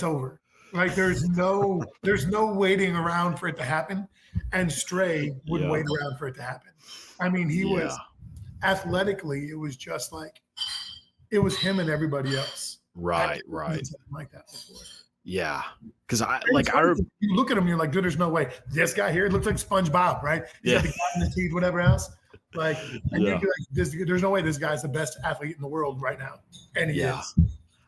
over. Like there's no waiting around for it to happen. And Stray would wait around for it to happen. I mean, he was athletically, it was just like it was him and everybody else. Right. Like that before. Yeah. Because you look at him, you're like, dude, there's no way. This guy here looks like SpongeBob, right? He's got the guy in the teeth, whatever else. Like, and you'd be like, there's no way this guy's the best athlete in the world right now. And he is.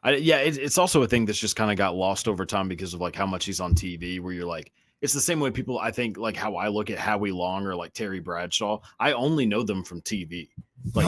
It's also a thing that's just kind of got lost over time because of like how much he's on TV, where you're like, it's the same way people, I think, like how I look at Howie Long or like Terry Bradshaw. I only know them from TV. Like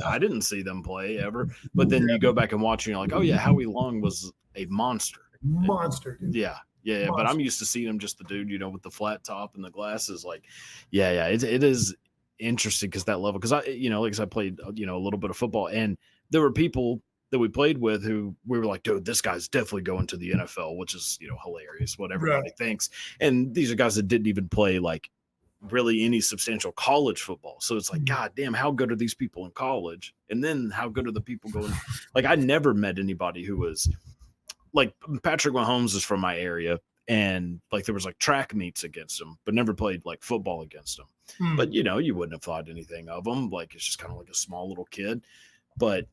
I didn't see them play ever. But then you go back and watch and you're like, oh yeah, Howie Long was a monster. Dude. Yeah. But I'm used to seeing him just the dude, you know, with the flat top and the glasses. Like, it is interesting because that level. Because I played, you know, a little bit of football, and there were people that we played with who we were like, dude, this guy's definitely going to the NFL, which is, you know, hilarious, what everybody thinks. And these are guys that didn't even play like really any substantial college football. So it's like, God damn, how good are these people in college? And then how good are the people going? Like, I never met anybody who was like Patrick Mahomes is from my area. And like, there was like track meets against him, but never played like football against him. But, you know, you wouldn't have thought anything of him. Like, it's just kind of like a small little kid. But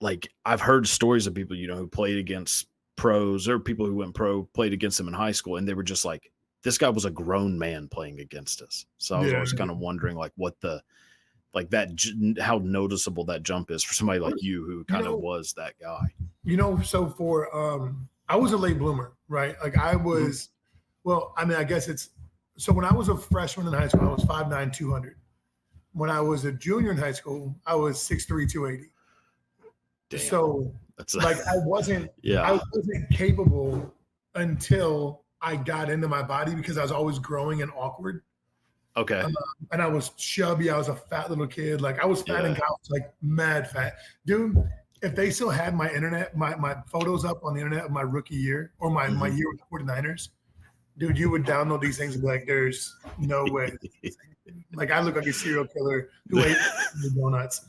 like, I've heard stories of people, you know, who played against pros or people who went pro, played against them in high school. And they were just like, this guy was a grown man playing against us. So I was always kind of wondering like what how noticeable that jump is for somebody like you who kind of was that guy. You know, so for, I was a late bloomer, right? Like I was, well, I mean, I guess so when I was a freshman in high school, I was 5'9", 200. When I was a junior in high school, I was 6'3", 280. Damn. So like I wasn't capable until I got into my body because I was always growing and awkward. Okay. And I was chubby. I was a fat little kid. Like I was fat in college, like mad fat. Dude, if they still had my photos up on the internet of my rookie year or my year with the 49ers, dude, you would download these things and be like, there's no way. Like I look like a serial killer who ate donuts.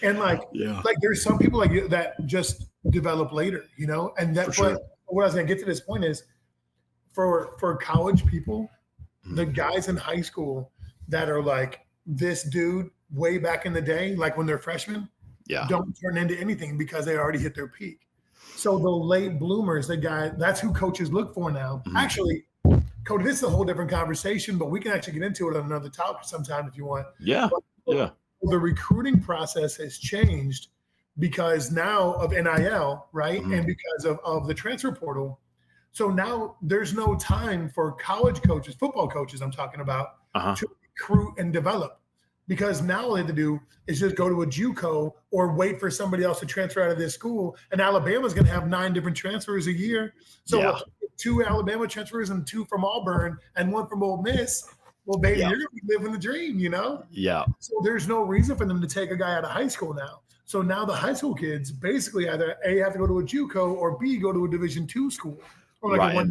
And like there's some people like that just develop later, you know, and that. Sure. But what I was gonna get to this point is for college people, the guys in high school that are like this dude way back in the day, like when they're freshmen, don't turn into anything because they already hit their peak. So the late bloomers, that's who coaches look for now. Actually, Cody, this is a whole different conversation, but we can actually get into it on another topic sometime if you want. But the recruiting process has changed because now of NIL, right? And because of the transfer portal. So now there's no time for college coaches, football coaches I'm talking about, to recruit and develop. Because now all they have to do is just go to a JUCO or wait for somebody else to transfer out of their school. And Alabama's going to have 9 different transfers a year. So 2 Alabama transfers and 2 from Auburn and 1 from Ole Miss. Well, baby, you're going to be living the dream, you know? So there's no reason for them to take a guy out of high school now. So now the high school kids basically either A, have to go to a JUCO or B, go to a Division II school. Or like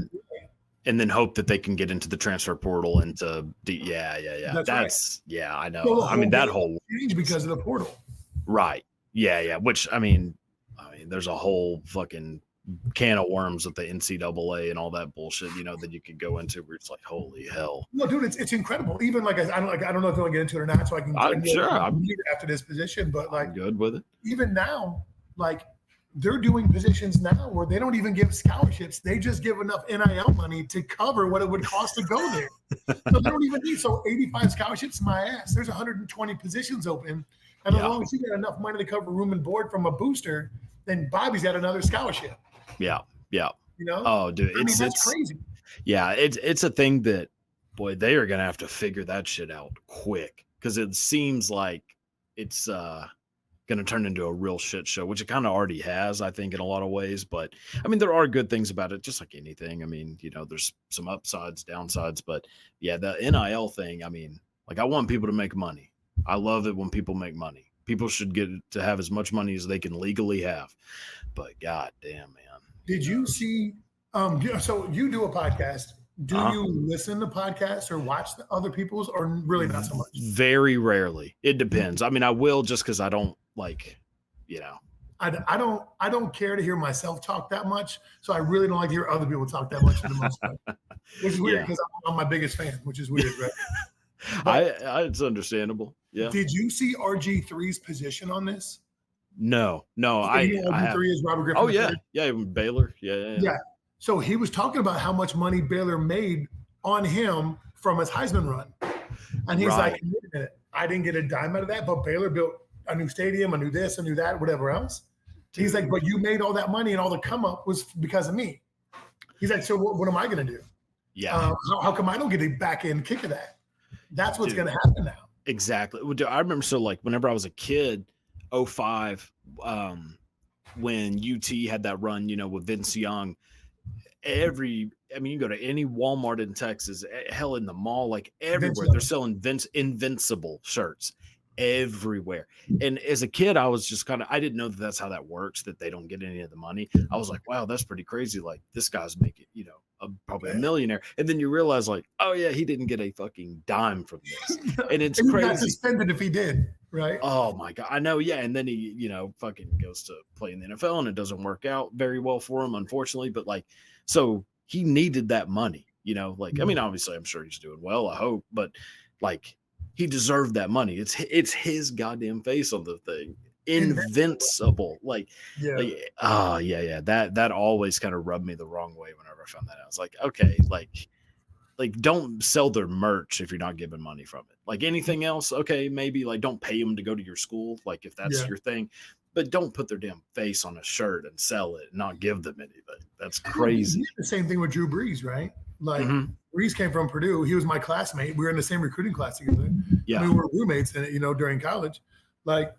and then hope that they can get into the transfer portal into That's I know. So I mean that whole change because of the portal. Right. Which I mean there's a whole fucking can of worms with the NCAA and all that bullshit, you know, that you could go into where it's like, holy hell. No, dude, it's incredible. Even I don't know if you want to get into it or not, so I can I'm sure I'm after this position, but like I'm good with it. Even now, like they're doing positions now where they don't even give scholarships. They just give enough NIL money to cover what it would cost to go there. So they don't even need 85 scholarships, my ass. There's 120 positions open. And as long as you get enough money to cover room and board from a booster, then Bobby's got another scholarship. Yeah. You know? Oh, dude, that's crazy. Yeah, it's a thing that, boy, they are gonna have to figure that shit out quick because it seems like it's going to turn into a real shit show, which it kind of already has, I think, in a lot of ways. But I mean, there are good things about it, just like anything. I mean, you know, there's some upsides, downsides, but yeah, the NIL thing, I mean, like I want people to make money. I love it when people make money. People should get to have as much money as they can legally have. But god damn, man. Did you see, so you do a podcast. Do you listen to podcasts or watch the other people's, or really not so much? Very rarely. It depends. I mean, I will just because I don't like, you know. I don't care to hear myself talk that much, so I really don't like to hear other people talk that much for the most part. Which is weird because I'm my biggest fan, which is weird, right? It's understandable. Yeah. Did you see RG3's position on this? No. RG3 is Robert Griffin. Oh yeah, Baylor. Yeah. So he was talking about how much money Baylor made on him from his Heisman run. And he's like, I didn't get a dime out of that, but Baylor built a new stadium, a new this, a new that, whatever else. He's like, but you made all that money and all the come up was because of me. He's like, so what am I going to do? Yeah. How come I don't get a back end kick of that? That's what's going to happen now. Exactly. I remember, like whenever I was a kid, 05, when UT had that run, you know, with Vince Young, you go to any Walmart in Texas, hell, in the mall, like everywhere, they're selling Invincible shirts everywhere. And as a kid, I was just I didn't know that that's how that works, that they don't get any of the money. I was like, wow, that's pretty crazy. Like this guy's making, you know, probably a millionaire. And then you realize like, oh yeah, he didn't get a fucking dime from this. And it's crazy. He got suspended if he did, right? Oh my God. I know. Yeah. And then he, you know, fucking goes to play in the NFL and it doesn't work out very well for him, unfortunately. But like, so he needed that money, you know, like, I mean, obviously I'm sure he's doing well, I hope, but like he deserved that money. It's his goddamn face on the thing. Invincible. That always kind of rubbed me the wrong way whenever I found that out. I was like, okay, like don't sell their merch if you're not giving money from it. Like anything else, okay, maybe like don't pay them to go to your school, like if that's your thing. But don't put their damn face on a shirt and sell it and not give them anything. That's crazy. The same thing with Drew Brees, right? Like Brees came from Purdue. He was my classmate. We were in the same recruiting class together. Yeah. We were roommates in it, you know, during college. Like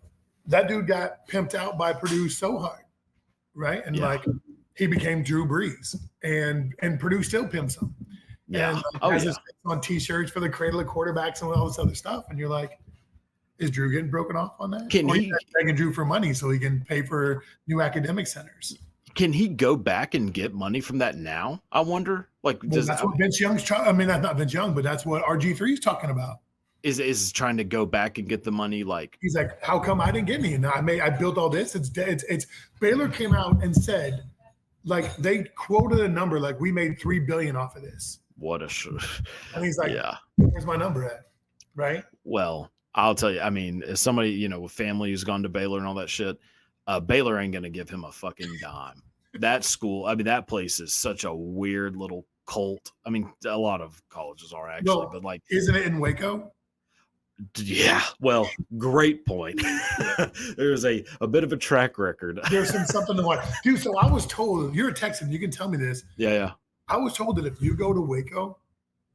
that dude got pimped out by Purdue so hard, right? And like he became Drew Brees, and Purdue still pimps him. Yeah. And has his face on T-shirts for the cradle of quarterbacks and all this other stuff. And you're like, is Drew getting broken off on that? Can he begging Drew for money so he can pay for new academic centers? Can he go back and get money from that now? I wonder. Like, Well, that's what Vince Young's trying. I mean, that's not Vince Young, but that's what RG3 is talking about. Is trying to go back and get the money. Like, he's like, how come I didn't get any? And I built all this. It's Baylor came out and said, like, they quoted a number, like, we made $3 billion off of this. What a and he's like, yeah, where's my number at? Right. Well, I'll tell you, I mean, as somebody, you know, with family who's gone to Baylor and all that shit, Baylor ain't gonna give him a fucking dime. That school, I mean, that place is such a weird little cult. I mean, a lot of colleges are actually, but like, isn't it in Waco? Yeah, well, great point. There's a bit of a track record. There's something to watch. Dude, so I was told, you're a Texan, you can tell me this. Yeah. I was told that if you go to Waco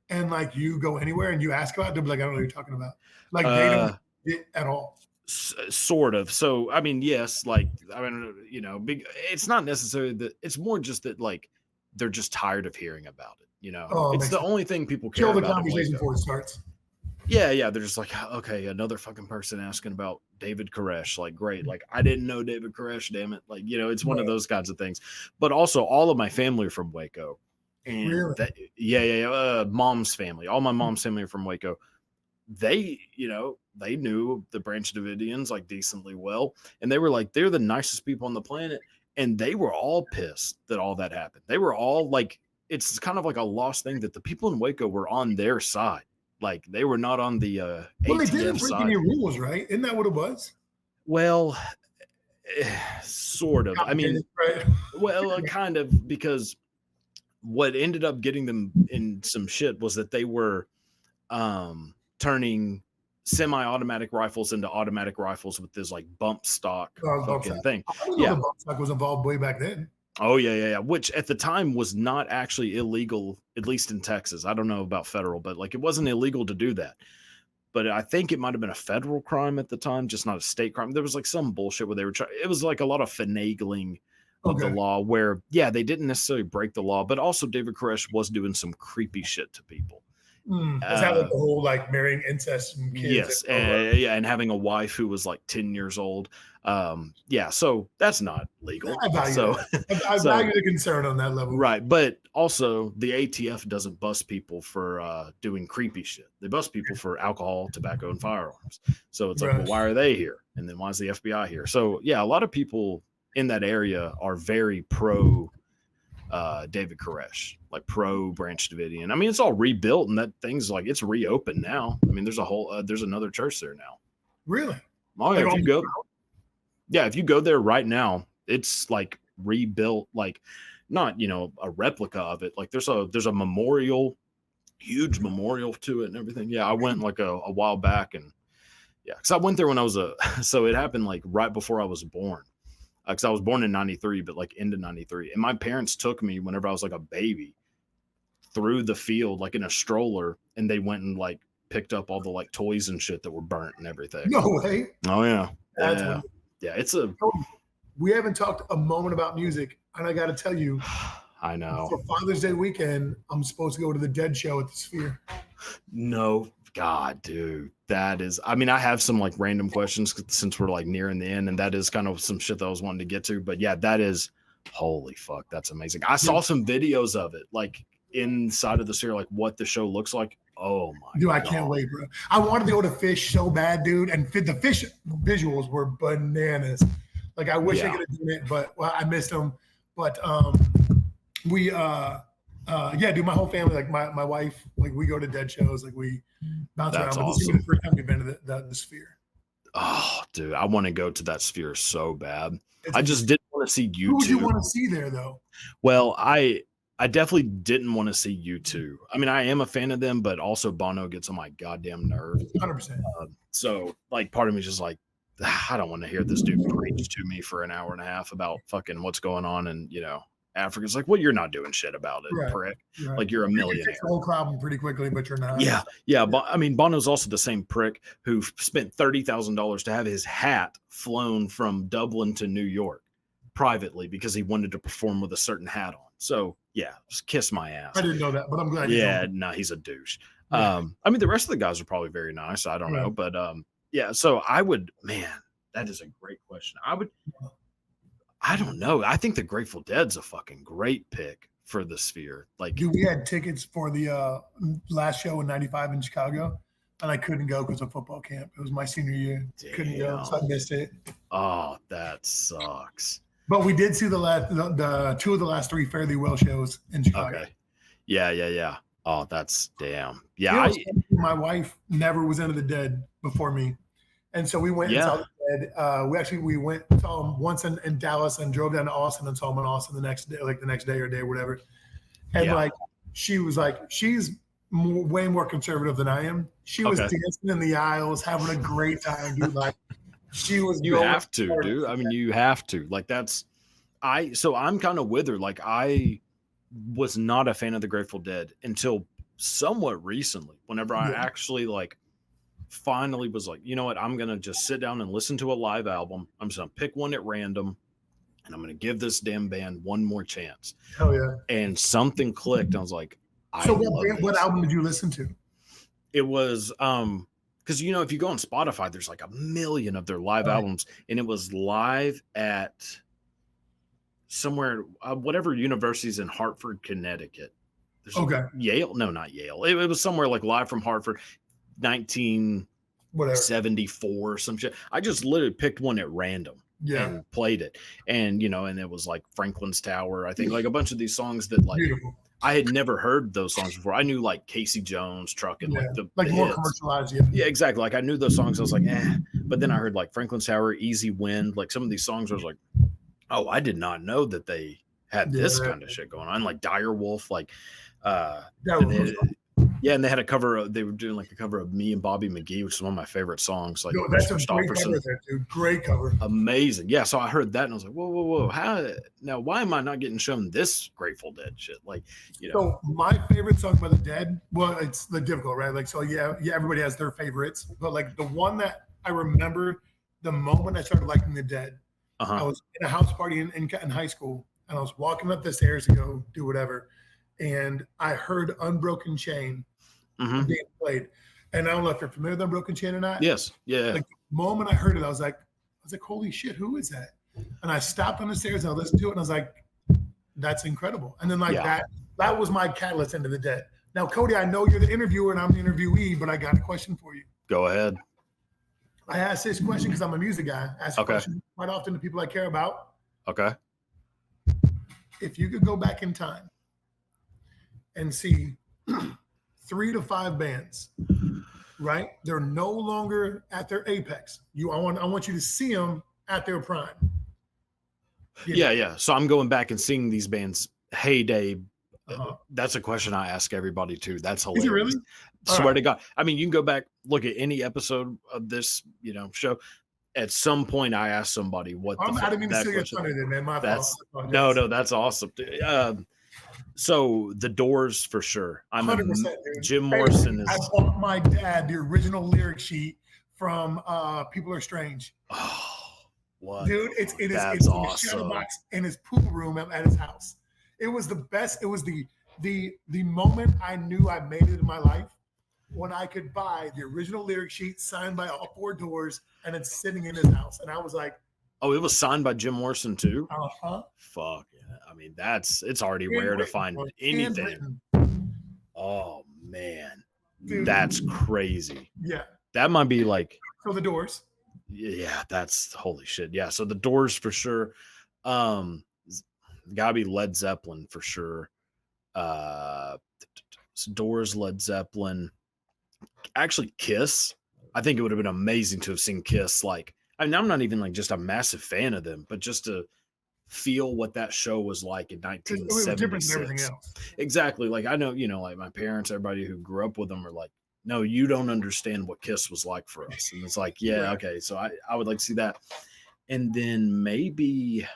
and like you go anywhere and you ask about it, they'll be like, I don't know what you're talking about. Like they don't get at all. Sort of. So, I mean, yes, like, I mean, you know, it's not necessarily that, it's more just that, like, they're just tired of hearing about it. You know, it's the only thing people care about. Kill the conversation before it starts. Yeah. They're just like, okay, another fucking person asking about David Koresh. Like, great. Like, I didn't know David Koresh, damn it. Like, you know, it's one of those kinds of things. But also, all of my family are from Waco. And really? Mom's family. All my mom's family are from Waco. They, you know, they knew the Branch Davidians like decently well. And they were like, they're the nicest people on the planet. And they were all pissed that all that happened. They were all like, it's kind of like a lost thing that the people in Waco were on their side. Like, they were not on the well, they didn't break any rules, right? Isn't that what it was? Well, sort of. I mean, right? Well, kind of, because what ended up getting them in some shit was that they were turning semi-automatic rifles into automatic rifles with this like bump stock fucking thing. The bump stock was involved way back then. Oh yeah. Which at the time was not actually illegal, at least in Texas. I don't know about federal, but like it wasn't illegal to do that. But I think it might have been a federal crime at the time, just not a state crime. There was like some bullshit where they were trying. It was like a lot of finagling of the law where, they didn't necessarily break the law, but also David Koresh was doing some creepy shit to people. Is that like the whole like marrying incest and kids? Yes, and having a wife who was like 10 years old. So that's not legal. I value the concern on that level. Right, but also the ATF doesn't bust people for doing creepy shit. They bust people for alcohol, tobacco, and firearms. So it's like, well, why are they here? And then why is the FBI here? So a lot of people in that area are very pro David Koresh, like pro Branch Davidian. I mean, it's all rebuilt and that thing's like, it's reopened now. I mean, there's a whole there's another church there now. Really? Oh yeah, if you go there right now, it's like rebuilt, like not, you know, a replica of it. Like there's a memorial, huge memorial to it and everything. Yeah, I went like a while back, and because I went there when I was so it happened like right before I was born. Because I was born in 93, but like into 93. And my parents took me whenever I was like a baby through the field, like in a stroller. And they went and like picked up all the like toys and shit that were burnt and everything. No way. Oh, yeah. We haven't talked a moment about music. And I got to tell you, I know. For Father's Day weekend, I'm supposed to go to the Dead show at the Sphere. No. God, dude, that is, I mean, I have some like random questions since we're like nearing the end, and that is kind of some shit that I was wanting to get to, but yeah, that is, holy fuck, that's amazing. I saw some videos of it, like inside of the Sphere, like what the show looks like. Oh my God. I can't wait, bro. I wanted to go to Fish so bad, dude, and the Fish visuals were bananas. Like I wish I could have done it, but I missed them. But dude, my whole family, like my wife, like we go to Dead shows, like we bounce around. But this is the first time we've been to the Sphere. Oh, dude, I want to go to that Sphere so bad. I just didn't want to see U2. Who would you want to see there, though? Well, I definitely didn't want to see U2. I mean, I am a fan of them, but also Bono gets on my goddamn nerves. 100%. So, like, part of me is just like, I don't want to hear this dude preach to me for an hour and a half about fucking what's going on, and you know. Africa's like, well, you're not doing shit about it, prick. Right. Like you're a millionaire. You fix the whole problem pretty quickly, but you're not. Yeah. But I mean, Bono's also the same prick who spent $30,000 to have his hat flown from Dublin to New York privately because he wanted to perform with a certain hat on. So just kiss my ass. I didn't know that, but I'm glad. He's a douche. I mean, the rest of the guys are probably very nice. I don't know, but So I would, man, that is a great question. I don't know. I think the Grateful Dead's a fucking great pick for the Sphere. Like, dude, we had tickets for the last show in '95 in Chicago, and I couldn't go because of football camp. It was my senior year. Couldn't go, so I missed it. Oh, that sucks. But we did see the two of the last three Fairly Well shows in Chicago. Okay. Yeah. Oh, that's damn. Yeah. My wife never was into the Dead before me. And so we went and saw the Dead. We went saw them once in Dallas and drove down to Austin and saw them in Austin the next day or day or whatever. And like she was like, she's way more conservative than I am. She was dancing in the aisles, having a great time, dude. Like she was. You have to, dude. I mean, you have to. Like so I'm kind of with her. Like I was not a fan of the Grateful Dead until somewhat recently. Whenever I actually like finally was like, you know what, I'm gonna just sit down and listen to a live album. I'm just gonna pick one at random and I'm gonna give this damn band one more chance. Hell yeah. And something clicked. I was like, what album did you listen to? It was because you know, if you go on Spotify, there's like a million of their live albums, and it was live at somewhere, whatever university's in Hartford, Connecticut. Yale? No, not Yale. It was somewhere like live from Hartford. 1974 or some shit. I just literally picked one at random and played it. And, you know, and it was like Franklin's Tower. I think like a bunch of these songs that like I had never heard those songs before. I knew like Casey Jones, Truck, and the more hits. Commercialized. Yeah, exactly. Like I knew those songs. I was like, But then I heard like Franklin's Tower, Easy Wind, like some of these songs. I was like, oh, I did not know that they had this kind of shit going on. Like Dire Wolf, like and they had a cover. They were doing like a cover of Me and Bobby McGee, which is one of my favorite songs. Like that's a great cover there, dude. Great cover. Amazing. Yeah. So I heard that and I was like, whoa. Why am I not getting shown this Grateful Dead shit? Like, you know. So my favorite song by the Dead, well, it's the difficult, right? Like, so everybody has their favorites, but like the one that I remember the moment I started liking the Dead, I was in a house party in high school and I was walking up the stairs to go do whatever. And I heard Unbroken Chain being played. And I don't know if you're familiar with Unbroken Chain or not. Yes. Yeah. Like the moment I heard it, I was like, holy shit, who is that? And I stopped on the stairs and I listened to it and I was like, that's incredible. And then that was my catalyst into the Dead. Now, Cody, I know you're the interviewer and I'm the interviewee, but I got a question for you. Go ahead. I ask this question because I'm a music guy. I ask questions quite often to people I care about. Okay. If you could go back in time and see 3 to 5 bands, right? They're no longer at their apex. I want you to see them at their prime. Yeah. So I'm going back and seeing these bands' heyday. That's a question I ask everybody too. That's hilarious. Is it really? Swear to God. I mean, you can go back, look at any episode of this, show. At some point, I asked somebody what the I didn't mean to say your thunder then, man. My fault. No, that's awesome. So the Doors for sure. I'm 100%, Jim Morrison is. I bought my dad the original lyric sheet from People Are Strange. Oh, what? Dude, it's awesome. In a shadow box in his pool room at his house. It was the best. It was the moment I knew I made it in my life when I could buy the original lyric sheet signed by all 4 Doors and it's sitting in his house. And I was like, oh, it was signed by Jim Morrison too? Fuck yeah. I mean, it's already rare to find anything. Oh man. Dude. That's crazy. Yeah. That might be like so the Doors. Yeah, that's holy shit. Yeah. So the Doors for sure. Gotta be Led Zeppelin for sure. Doors, Led Zeppelin. Actually, Kiss. I think it would have been amazing to have seen Kiss. Like, I mean, I'm not even like just a massive fan of them, but just to feel what that show was like in 1976. It was different than everything else. Exactly. Like I know, like my parents, everybody who grew up with them are like, no, you don't understand what Kiss was like for us. And it's like, yeah, okay. So I would like to see that. And then maybe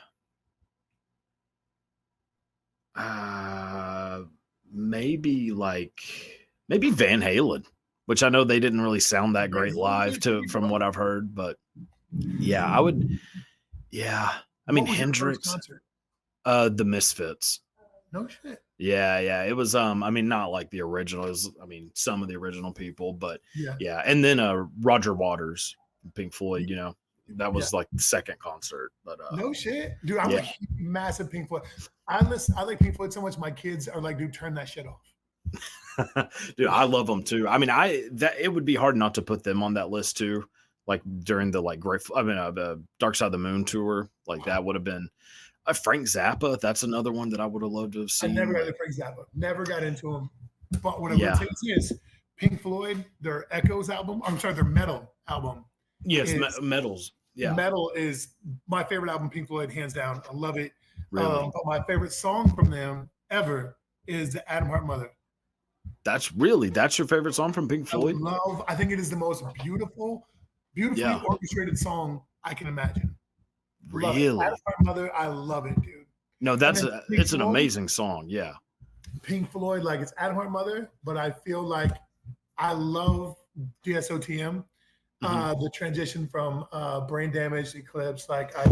maybe Van Halen, which I know they didn't really sound that great live from what I've heard, but yeah, I would. Yeah. I mean, Hendrix, the Misfits. No shit. Yeah. It was, I mean, not like the originals. I mean, some of the original people, but yeah. And then, Roger Waters, Pink Floyd, That was like the second concert. But no shit, dude. I'm a massive Pink Floyd. I like Pink Floyd so much. My kids are like, dude, turn that shit off. Dude, I love them too. I mean, it would be hard not to put them on that list too. Like during the the Dark Side of the Moon tour, like that would have been Frank Zappa. That's another one that I would have loved to have seen. I never got into Frank Zappa. Never got into him. But what I would say is Pink Floyd, their Echoes album. I'm sorry, their Metal album. Yes, Metals. Yeah, Metal is my favorite album. Pink Floyd, hands down. I love it. Really? But my favorite song from them ever is the Adam Hart Mother. That's your favorite song from Pink Floyd? I think it is the most beautifully orchestrated song I can imagine. Really? Adam Hart Mother, I love it, dude. No, it's an amazing song. Yeah. Pink Floyd, like it's Adam Hart Mother, but I feel like I love DSOTM. The transition from Brain Damage, Eclipse, like I'm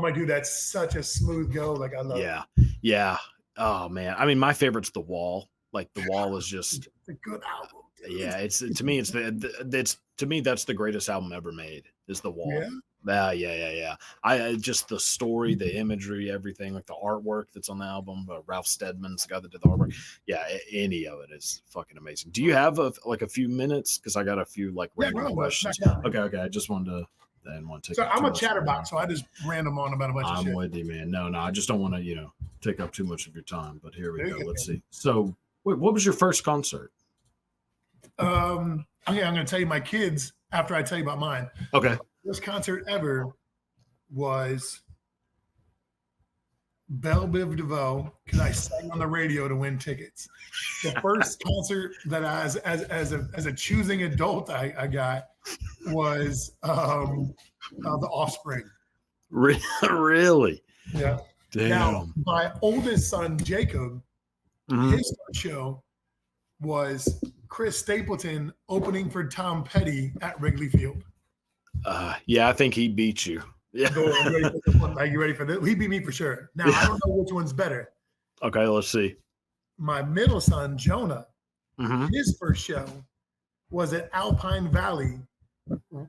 like, dude, that's such a smooth go. Like I love it. Yeah. Oh man. I mean, my favorite's The Wall. Like The Wall is just it's a good album. Dude. Yeah, to me that's the greatest album ever made. Is The Wall. Yeah. I just the story, the imagery, everything, like the artwork that's on the album. Ralph Steadman's the guy that did the artwork. Yeah, any of it is fucking amazing. Do you have a few minutes? Because I got a few random questions. Okay. I just wanted to. I didn't want to take. So I'm a chatterbox, so I just random on about a bunch of shit. I'm with you, man. No, I just don't want to take up too much of your time. But here we go. Let's see. So, wait, what was your first concert? I'm going to tell you my kids after I tell you about mine. Okay. First concert ever was Belle Biv DeVoe because I sang on the radio to win tickets. The first concert that I, as a choosing adult, I got was The Offspring. Really? Yeah. Damn. Now, my oldest son, Jacob, his first show was Chris Stapleton opening for Tom Petty at Wrigley Field. Yeah, I think he beat you. Yeah. You ready for this? He beat me for sure. Now, I don't know which one's better. Okay, let's see. My middle son, Jonah, his first show was at Alpine Valley,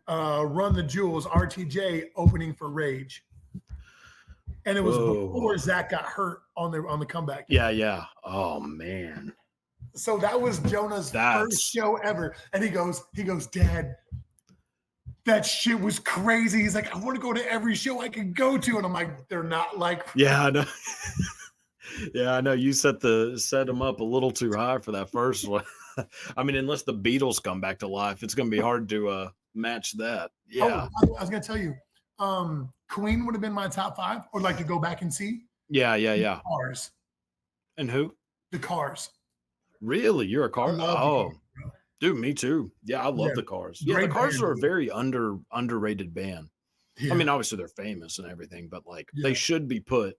Run the Jewels, RTJ opening for Rage. And it was before Zach got hurt on the comeback. Yeah. Oh, man. So that was Jonah's first show ever. And he goes, Dad, that shit was crazy. He's like, I want to go to every show I can go to. And I'm like, they're not like. Yeah, I know. Yeah, I know. You set them up a little too high for that first one. I mean, unless the Beatles come back to life, it's going to be hard to match that. Yeah. Oh, I was going to tell you, Queen would have been my top 5 or like to go back and see. Yeah. The Cars. And who? The Cars. Really? You're a Car? Oh, dude, me too. Yeah, I love the Cars. Yeah, the Cars are a very underrated band. Yeah. I mean, obviously they're famous and everything, but they should be put.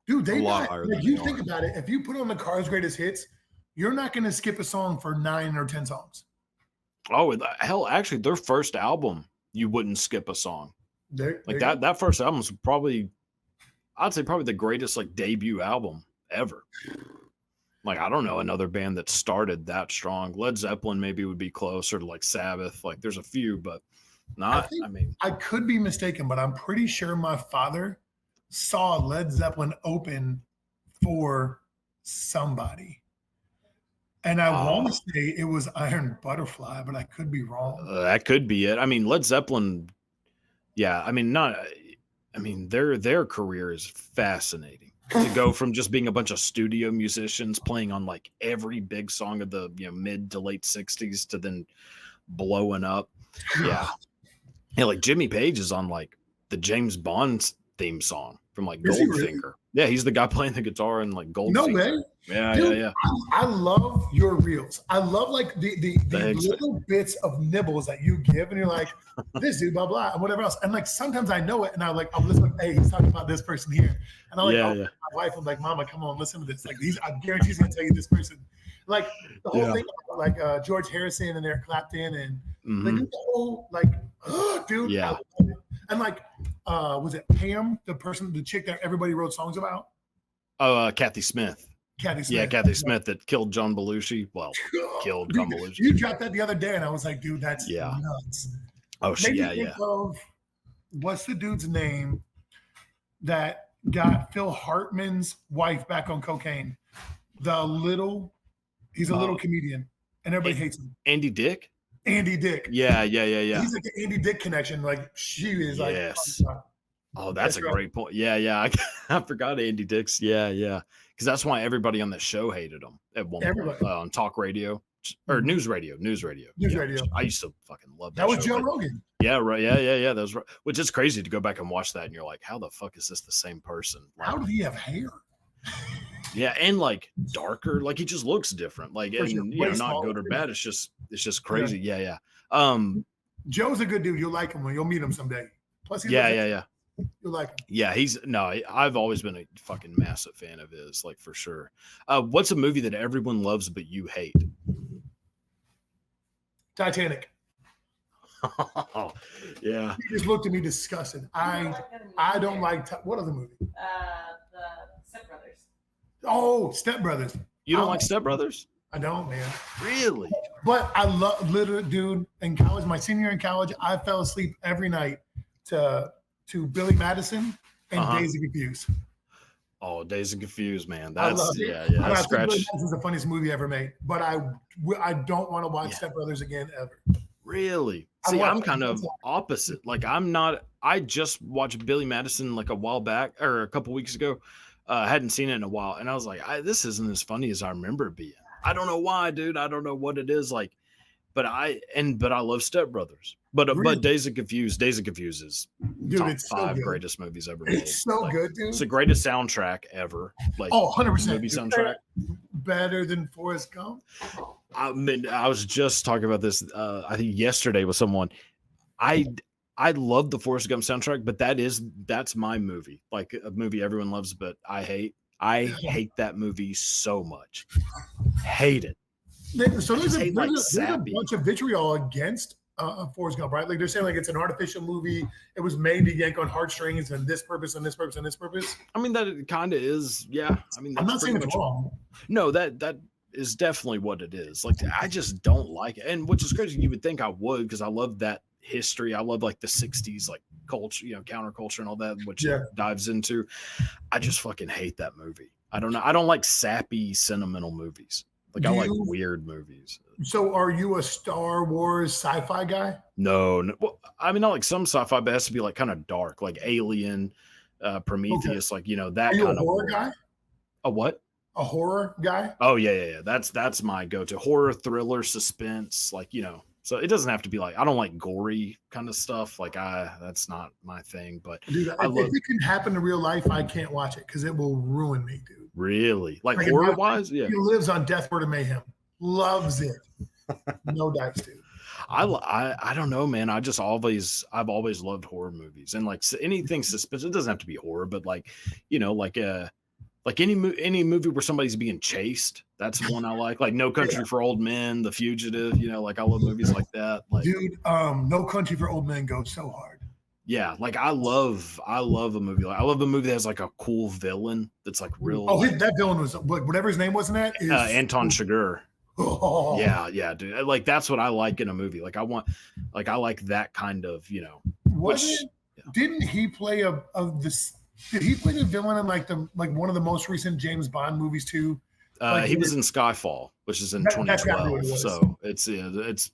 Dude, they got you think about it. If you put on the Cars' greatest hits, you're not going to skip a song for 9 or 10 songs. Oh, hell, actually, their first album, you wouldn't skip a song. That first album was I'd say probably the greatest debut album ever. I don't know another band that started that strong. Led Zeppelin maybe would be closer to Sabbath. There's a few, but not. I could be mistaken, but I'm pretty sure my father saw Led Zeppelin open for somebody. And I want to say it was Iron Butterfly, but I could be wrong. That could be it. I mean, Led Zeppelin, yeah. Their career is fascinating. To go from just being a bunch of studio musicians playing on every big song of the mid to late 60s to then blowing up. Yeah. Yeah, Jimmy Page is on the James Bond theme song from Goldfinger. Really? Yeah, he's the guy playing the guitar in Goldfinger. No way. Yeah, dude, yeah. I love your reels. I love the little bits of nibbles that you give, and you're like, this dude, blah blah, and whatever else. And sometimes I know it, and I'll listen. Hey, he's talking about this person here, and my wife. I'm like, Mama, come on, listen to this. I guarantee he's gonna tell you this person. The whole thing, George Harrison and Eric Clapton, and the whole dude. Yeah. And was it Pam, the chick that everybody wrote songs about? Oh, Kathy Smith. Yeah, Kathy Smith that killed John Belushi. Well, killed John Belushi. You dropped that the other day, and I was like, dude, that's nuts. Oh, yeah. what's the dude's name that got Phil Hartman's wife back on cocaine? He's a little comedian, and everybody hates him. Andy Dick. Andy Dick. Yeah. He's like an Andy Dick connection. Like she is yes. like. Oh, that's a great point. Yeah. I forgot Andy Dick's. Yeah. Because that's why everybody on that show hated him at one point on talk radio or news radio. I used to fucking love that. That was Joe Rogan. Yeah, right. Yeah. That was right. Which is crazy to go back and watch that, and you're like, how the fuck is this the same person? Like, how did he have hair? Yeah, and like darker, like he just looks different. Like, and not good or bad. It's just crazy. Yeah. Joe's a good dude. You'll like him when you'll meet him someday. Plus, yeah. You'll like him. Yeah, I've always been a fucking massive fan of his, like for sure. What's a movie that everyone loves but you hate? Titanic. Oh, yeah. He just looked at me disgusted. I don't like what other movie? The Step Brothers. Oh, Step Brothers. You don't like Step Brothers? I don't, man. Really? But I love, literally, dude, in college, my senior year in college, I fell asleep every night to Billy Madison and Days of Confused. Oh, Days of Confused, man. I That's love it. yeah. Billy Madison's the funniest movie ever made. But I don't want to watch Step Brothers again ever. Really? See, I'm kind of opposite. Like I just watched Billy Madison like a while back or a couple weeks ago. Hadn't seen it in a while. And I was like, this isn't as funny as I remember it being. I don't know why, dude. I don't know what it is. Like, but I love Step Brothers. But Days of Confused is dude, top it's 5 so greatest movies ever made. It's so good, dude. It's the greatest soundtrack ever. Like 100% movie soundtrack. Better than Forrest Gump. I mean, I was just talking about this. I think yesterday with someone. I love the Forrest Gump soundtrack, but that's my movie. Like a movie everyone loves, but I hate. I hate that movie so much. Hate it. So there's a bunch of vitriol against Forrest Gump, right? Like they're saying like it's an artificial movie. It was made to yank on heartstrings and this purpose and this purpose and this purpose. I mean that it kind of is. Yeah. I mean, I'm not saying it's wrong. No, that is definitely what it is. Like I just don't like it, and which is crazy. You would think I would because I love that history. I love like the 60s like culture, counterculture and all that, which it dives into. I just fucking hate that movie. I don't know. I don't like sappy, sentimental movies. Like I like weird movies. So are you a Star Wars sci-fi guy? No. Well, I mean, I like some sci-fi, but it has to be like kind of dark, like Alien, Prometheus, like that kind of horror guy. A what? A horror guy? Oh yeah. That's my go-to. Horror, thriller, suspense, like So it doesn't have to be like I don't like gory kind of stuff. Like that's not my thing. But dude, if it can happen in real life, I can't watch it because it will ruin me, dude. Really? Like horror wise? Yeah. He lives on Death, Murder, Mayhem. Loves it. No dice, dude. I don't know, man. I've always loved horror movies and like anything suspense. It doesn't have to be horror, but like like any movie where somebody's being chased. That's one I like. Like No Country for Old Men, The Fugitive. Like I love movies like that. Like, dude, No Country for Old Men goes so hard. Yeah, like I love a movie. Like I love a movie that has like a cool villain that's like real. Oh, that villain was whatever his name was in that. Anton Chigurh. Oh. Yeah, dude. Like that's what I like in a movie. Like I like that kind of, Didn't he play did he play the villain in like one of the most recent James Bond movies too? He was in Skyfall, which is in 2012. So it's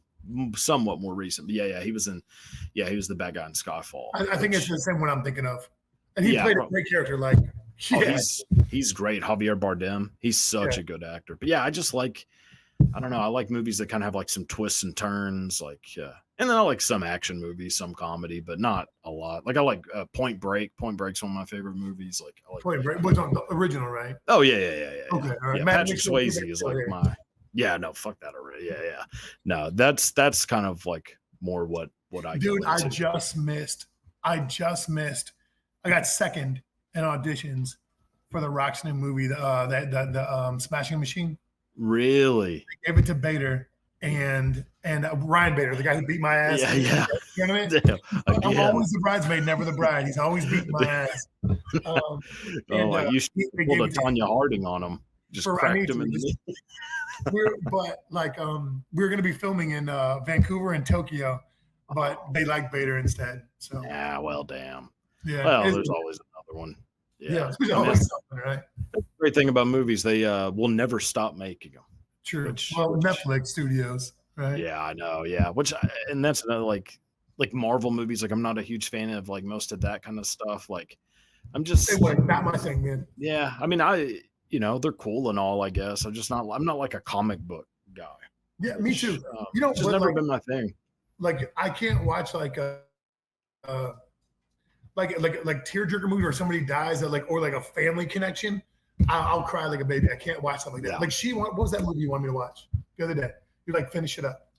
somewhat more recent. But he was the bad guy in Skyfall. I think it's the same one I'm thinking of. And he played a great character. Like he's great. Javier Bardem. He's such a good actor. But I just like, I don't know. I like movies that kind of have like some twists and turns, like, and then I like some action movies, some comedy, but not a lot. Like I like Point Break. Point Break's one of my favorite movies. Like I like Point Break was on the original, right? Oh yeah. Okay, all right. Yeah, Patrick Swayze is like my. Yeah, no, fuck that already. Yeah. No, that's kind of like more what I. Dude, I just missed. I got second in auditions for the Roxanne movie, the Smashing Machine. Really? I gave it to Bader and Ryan Bader, the guy who beat my ass. Yeah. You know what I mean? Damn. I'm always the bridesmaid, never the bride. He's always beating my ass. You should pull the Tanya Harding on him. Just cracked him in the knee. We're going to be filming in Vancouver and Tokyo but they like Vader instead. So Yeah, well, damn. yeah, Well, there's always another one. yeah. Yeah, There's I mean, always something, right? that's the great thing about movies. They will never stop making them. True. Well, Netflix studios, right? Yeah, I know. Yeah, and that's another like Marvel movies. Like, I'm not a huge fan of like most of that kind of stuff. Like, I'm just not my thing, man. Yeah, I mean, they're cool and all. I guess I'm not like a comic book guy. Yeah, me too. It's just never been my thing. Like, I can't watch like a like tearjerker movie where somebody dies or like a family connection. I'll cry like a baby. I can't watch something like that. Yeah. Like what was that movie you wanted me to watch the other day? You like finish it up.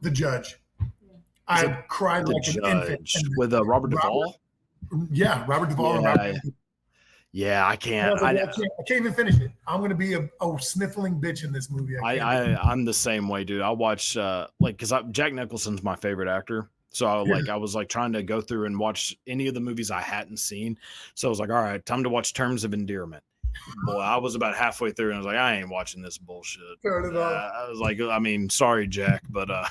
The Judge. I cried like an infant. With Robert Duvall. Yeah, Robert Duvall. Yeah, I can't. I can't even finish it. I'm gonna be a sniffling bitch in this movie. I'm the same way, dude. I watch because Jack Nicholson's my favorite actor. So I was like trying to go through and watch any of the movies I hadn't seen. So I was like, all right, time to watch Terms of Endearment. Boy, I was about halfway through and I was like, I ain't watching this bullshit. I was like, I mean, sorry, Jack, but I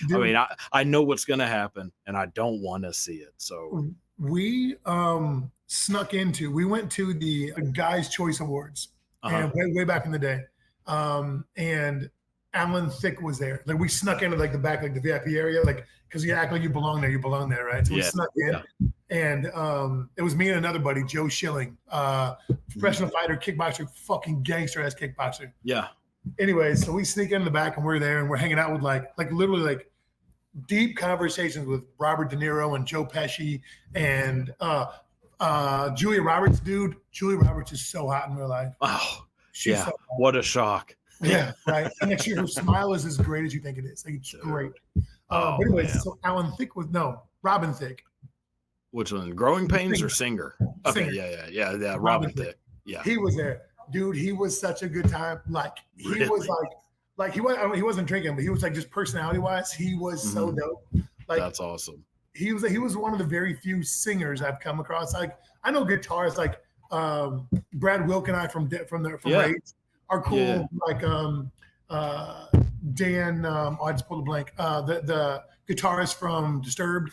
mean, I know what's gonna happen and I don't want to see it. So we we went to the Guys' Choice Awards and way back in the day. And Alan Thicke was there. Like, we snuck into like the back, like the VIP area, like, because you act like you belong there, right? So we snuck in, and it was me and another buddy, Joe Schilling, professional fighter, kickboxer, fucking gangster ass kickboxer. Yeah. Anyway, so we sneak in the back and we're there and we're hanging out with like literally like deep conversations with Robert De Niro and Joe Pesci and Julia Roberts, dude. Julia Roberts is so hot in real life. Oh, she's so what a shock. Yeah, right. And actually, her smile is as great as you think it is. Like, it's great. But anyways, so Alan Thicke Robin Thicke. Which one? Growing Pains or Singer? Okay, Singer. Yeah. Robin Thicke. Yeah, he was there, dude. He was such a good time. Like, he was like he wasn't drinking, but he was like, just personality wise, he was so dope. Like, that's awesome. He was one of the very few singers I've come across. Like, I know guitarists like Brad Wilk and I from Rage are cool. Yeah. Like Dan, I just pulled a blank. The guitarist from Disturbed.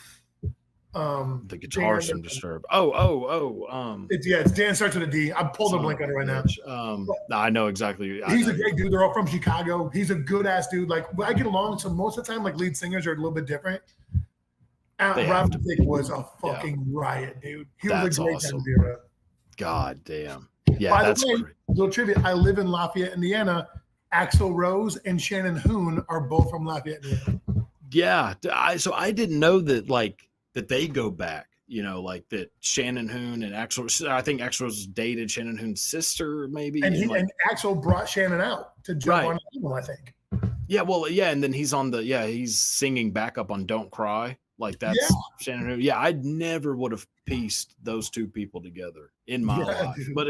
The guitarist from Disturbed. It's Dan starts with a D. I'm pulling a blank on it right now. I know exactly. He's a great dude. They're all from Chicago. He's a good ass dude. Like, I get along. So most of the time, like, lead singers are a little bit different. Robin Thicke was a fucking riot, dude. He was a great time to be around. God damn. Yeah, by the way, little trivia. I live in Lafayette, Indiana. Axl Rose and Shannon Hoon are both from Lafayette, Indiana. Yeah, so I didn't know that they go back. You know, like that Shannon Hoon and Axl. I think Axl Rose dated Shannon Hoon's sister, maybe. And Axl brought Shannon out to jump on the album, I think. Yeah, well, yeah, and then he's singing backup on "Don't Cry." Like, that's Shannon Hoon. Yeah, I never would have pieced those two people together in my life. Dude. But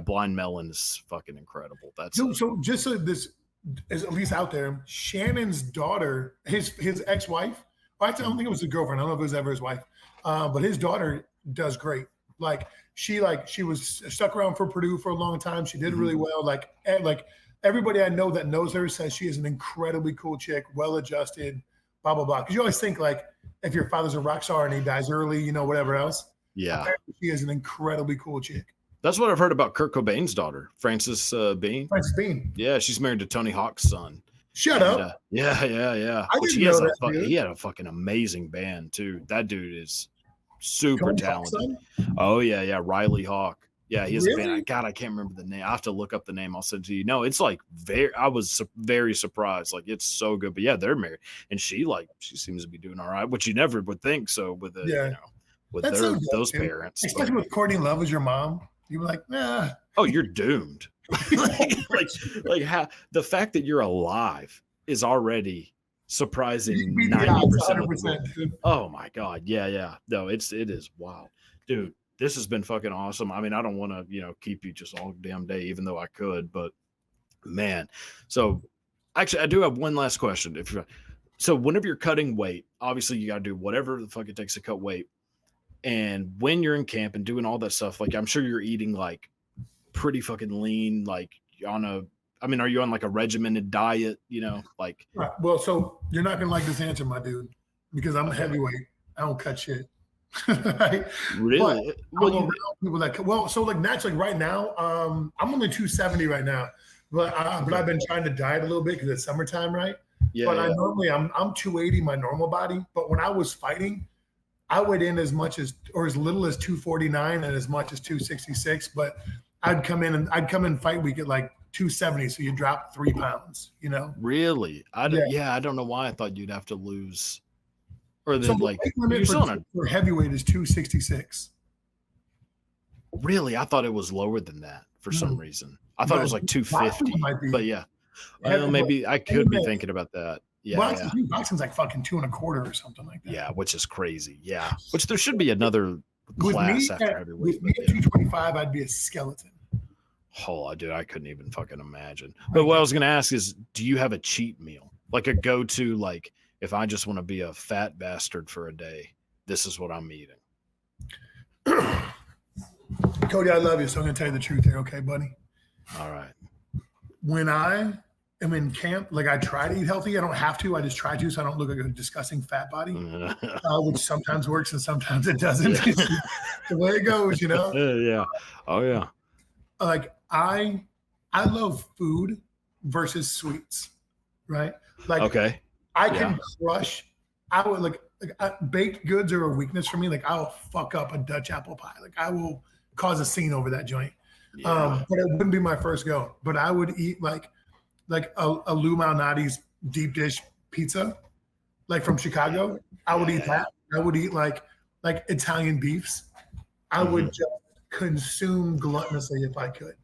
Blind Melon is fucking incredible. That's so just so this is at least out there. Shannon's daughter, his ex-wife. Well, I don't think it was his girlfriend. I don't know if it was ever his wife. But his daughter does great. Like, she was stuck around for Purdue for a long time. She did really well. Like everybody I know that knows her says she is an incredibly cool chick, well-adjusted. Blah, blah, blah. Because you always think, like, if your father's a rock star and he dies early, whatever else. Yeah. Apparently she is an incredibly cool chick. That's what I've heard about Kurt Cobain's daughter, Frances Bean. Frances Bean. Yeah, she's married to Tony Hawk's son. Shut up. Yeah. I didn't know that, he had a fucking amazing band, too. That dude is super talented. Oh, yeah. Riley Hawk. Yeah, he has a band. God, I can't remember the name. I have to look up the name. I'll send it to you. No, it's like I was very surprised. Like, it's so good. But yeah, they're married, and she seems to be doing all right, which you never would think so with those parents. Especially with Courtney Love as your mom, you were like, nah. Oh, you're doomed. like how the fact that you're alive is already surprising. 90%. Oh my God, yeah. No, it is wild, dude. This has been fucking awesome. I mean, I don't want to, keep you just all damn day, even though I could, but man. So actually, I do have one last question. So whenever you're cutting weight, obviously you got to do whatever the fuck it takes to cut weight. And when you're in camp and doing all that stuff, like, I'm sure you're eating like pretty fucking lean, like on a, I mean, are you on like a regimented diet? Like. Right. Well, so you're not gonna like this answer, my dude, because I'm a heavyweight. I don't cut shit. Right? Really? Well, people that so like naturally right now, I'm only 270 right now, but I've been trying to diet a little bit because it's summertime, right? Yeah. But I'm 280 my normal body, but when I was fighting, I weighed in as much as or as little as 249 and as much as 266, but I'd come in fight week at like 270, so you drop 3 pounds, Really? I don't know why I thought you'd have to lose. Or the like you're still for heavyweight is 266. Really? I thought it was lower than that for some reason. I thought it was like 250. But yeah. Well, maybe I could be thinking about that. Yeah. Boxing's like fucking 2.25 or something like that. Yeah, which is crazy. Yeah. Which there should be another class after heavyweight. With me at 225, I'd be a skeleton. Oh, dude, I couldn't even fucking imagine. But what I was gonna ask is, do you have a cheat meal? Like a go-to, like if I just want to be a fat bastard for a day, this is what I'm eating. Cody, I love you, so I'm going to tell you the truth here, okay, buddy? All right. When I am in camp, like I try to eat healthy. I don't have to. I just try to, so I don't look like a disgusting fat body, which sometimes works and sometimes it doesn't. Yeah. The way it goes, Yeah. Oh, yeah. Like I love food versus sweets, right? Like, okay. I can crush. I would like baked goods are a weakness for me. Like I'll fuck up a Dutch apple pie. Like I will cause a scene over that joint. Yeah. But it wouldn't be my first go. But I would eat like a Lou Malnati's deep dish pizza, like from Chicago. I would eat that. I would eat like Italian beefs. I would just consume gluttonously if I could.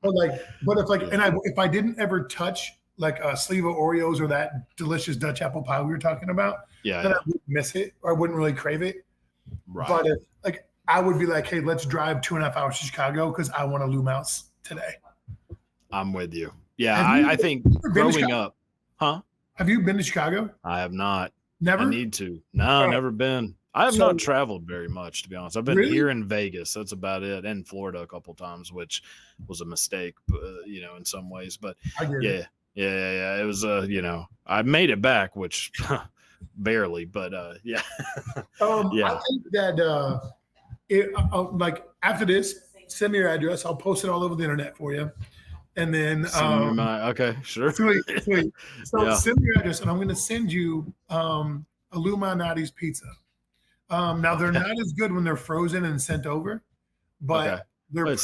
If I didn't ever touch like a sleeve of Oreos or that delicious Dutch apple pie we were talking about, then I wouldn't miss it or I wouldn't really crave it. Right. But if, I would be like, hey, let's drive 2.5 hours to Chicago because I want a Lou Mouse today. I'm with you. Yeah, I think growing up, huh? Have you been to Chicago? I have not. Never? I need to. No, never been. I have not traveled very much, to be honest. I've been here in Vegas. That's about it. And Florida a couple times, which was a mistake, in some ways. But yeah. It was, I made it back, which barely, but yeah. I think that after this, send me your address. I'll post it all over the internet for you. And then okay, sure. Sweet. So send me your address, and I'm going to send you a Lou Malnati's pizza. Now they're not as good when they're frozen and sent over, but they're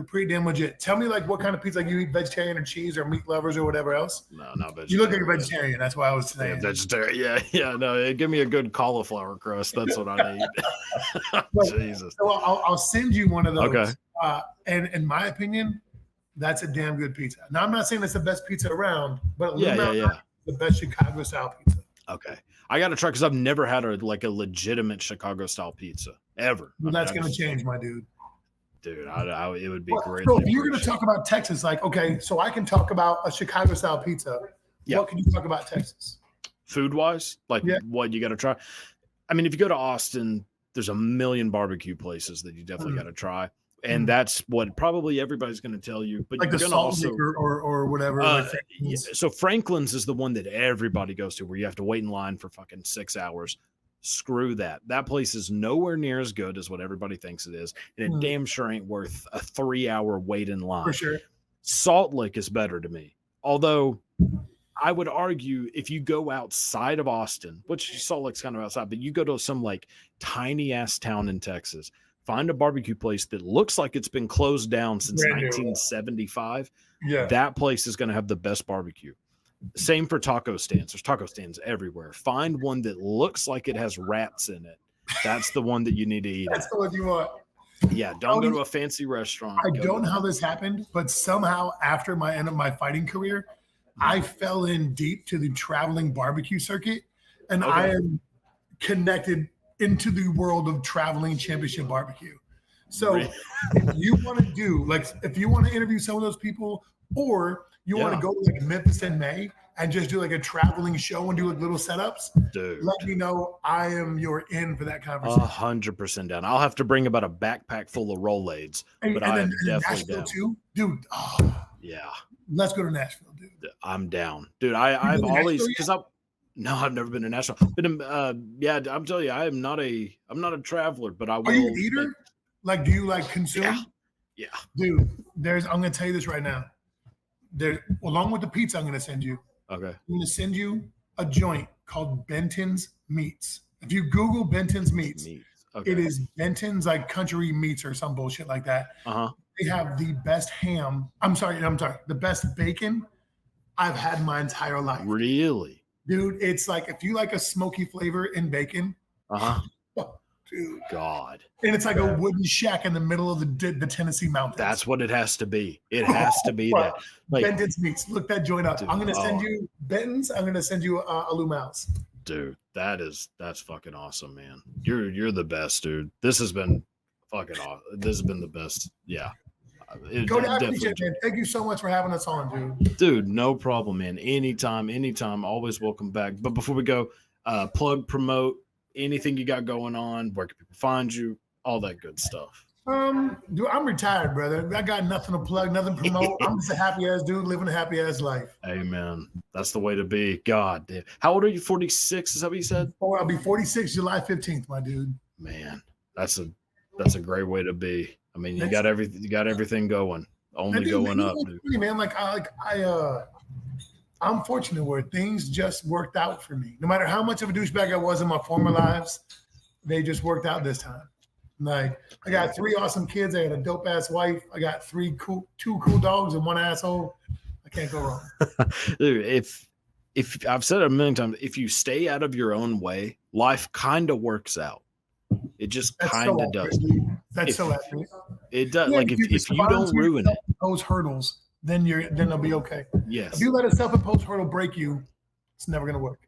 pretty damn legit. Tell me what kind of pizza you eat, vegetarian or cheese or meat lovers or whatever else. No, not vegetarian. You look like a vegetarian. That's why I was saying. Yeah, vegetarian. Yeah. No, give me a good cauliflower crust. That's what I need. Jesus. So I'll send you one of those. Okay. And in my opinion, that's a damn good pizza. Now I'm not saying it's the best pizza around, but the best Chicago style pizza. Okay. I got to try because I've never had a legitimate Chicago style pizza ever. Well, that's going to change, my dude. Dude, it would be great. So if you're going to talk about Texas, so I can talk about a Chicago style pizza. Yeah. What can you talk about Texas? Food wise, what you got to try. I mean, if you go to Austin, there's a million barbecue places that you definitely got to try. And that's what probably everybody's going to tell you. But you're going to also or whatever. So Franklin's is the one that everybody goes to, where you have to wait in line for fucking 6 hours. Screw that. That place is nowhere near as good as what everybody thinks it is, and it damn sure ain't worth a 3-hour wait in line. For sure. Salt Lick is better to me, although I would argue if you go outside of Austin, which Salt Lick's kind of outside, but you go to some tiny ass town in Texas. Find a barbecue place that looks like it's been closed down since 1975. Yeah. That place is going to have the best barbecue. Same for taco stands. There's taco stands everywhere. Find one that looks like it has rats in it. That's the one that you need to eat. That's the one you want. Yeah, don't go to a fancy restaurant. I don't know how this happened, but somehow after my end of my fighting career, I fell in deep to the traveling barbecue circuit, and I am connected into the world of traveling championship barbecue. So if you want to do if you want to interview some of those people, or you want to go to Memphis in May and just do a traveling show and do little setups, dude, let me know. I am your in for that conversation. 100% down. I'll have to bring about a backpack full of Rolaids, but I'm definitely down too, dude. Yeah. Let's go to Nashville, dude. I'm down, dude. I've always because I've never been to Nashville. Yeah, I'm telling you, I'm not a traveler, but I will. Are you an eater? Like, do you like consume? Yeah. Dude, I'm gonna tell you this right now. Along with the pizza I'm gonna send you. Okay. I'm gonna send you a joint called Benton's Meats. If you Google Benton's Meats, okay. It is Benton's like country meats or some bullshit like that. They have the best ham. I'm sorry, the best bacon I've had my entire life. Really? Dude, it's like if you like a smoky flavor in bacon. Dude. God. And it's like a wooden shack in the middle of the Tennessee mountains. That's what it has to be. It has to be that. Like, Benton's Meats. Look that joint up. Dude, I'm going to send you Benton's. I'm going to send you Lou Mouse. Dude, that's fucking awesome, man. You're the best, dude. This has been fucking awesome. This has been the best. Yeah. Cody, I appreciate it, man. Thank you so much for having us on, dude. Dude, no problem, man. Anytime. Always welcome back. But before we go, plug, promote, anything you got going on, where can people find you, all that good stuff. Dude, I'm retired, brother. I got nothing to plug, nothing to promote. I'm just a happy ass dude living a happy ass life. Amen. That's the way to be. God damn. How old are you? 46? Is that what you said? Oh, I'll be 46 July 15th, my dude. Man, that's a great way to be. I mean, you got everything going. Only going up, dude. Man, I'm fortunate where things just worked out for me. No matter how much of a douchebag I was in my former lives, they just worked out this time. Like, I got 3 awesome kids. I got a dope ass wife. I got 2 cool dogs and 1 asshole. I can't go wrong. Dude, if I've said it a million times, if you stay out of your own way, life kind of works out. It just kind of does. That's so accurate. It does. Yeah, like if you don't ruin it, those hurdles, then they'll be okay. Yes. If you let a self-imposed hurdle break you, it's never going to work.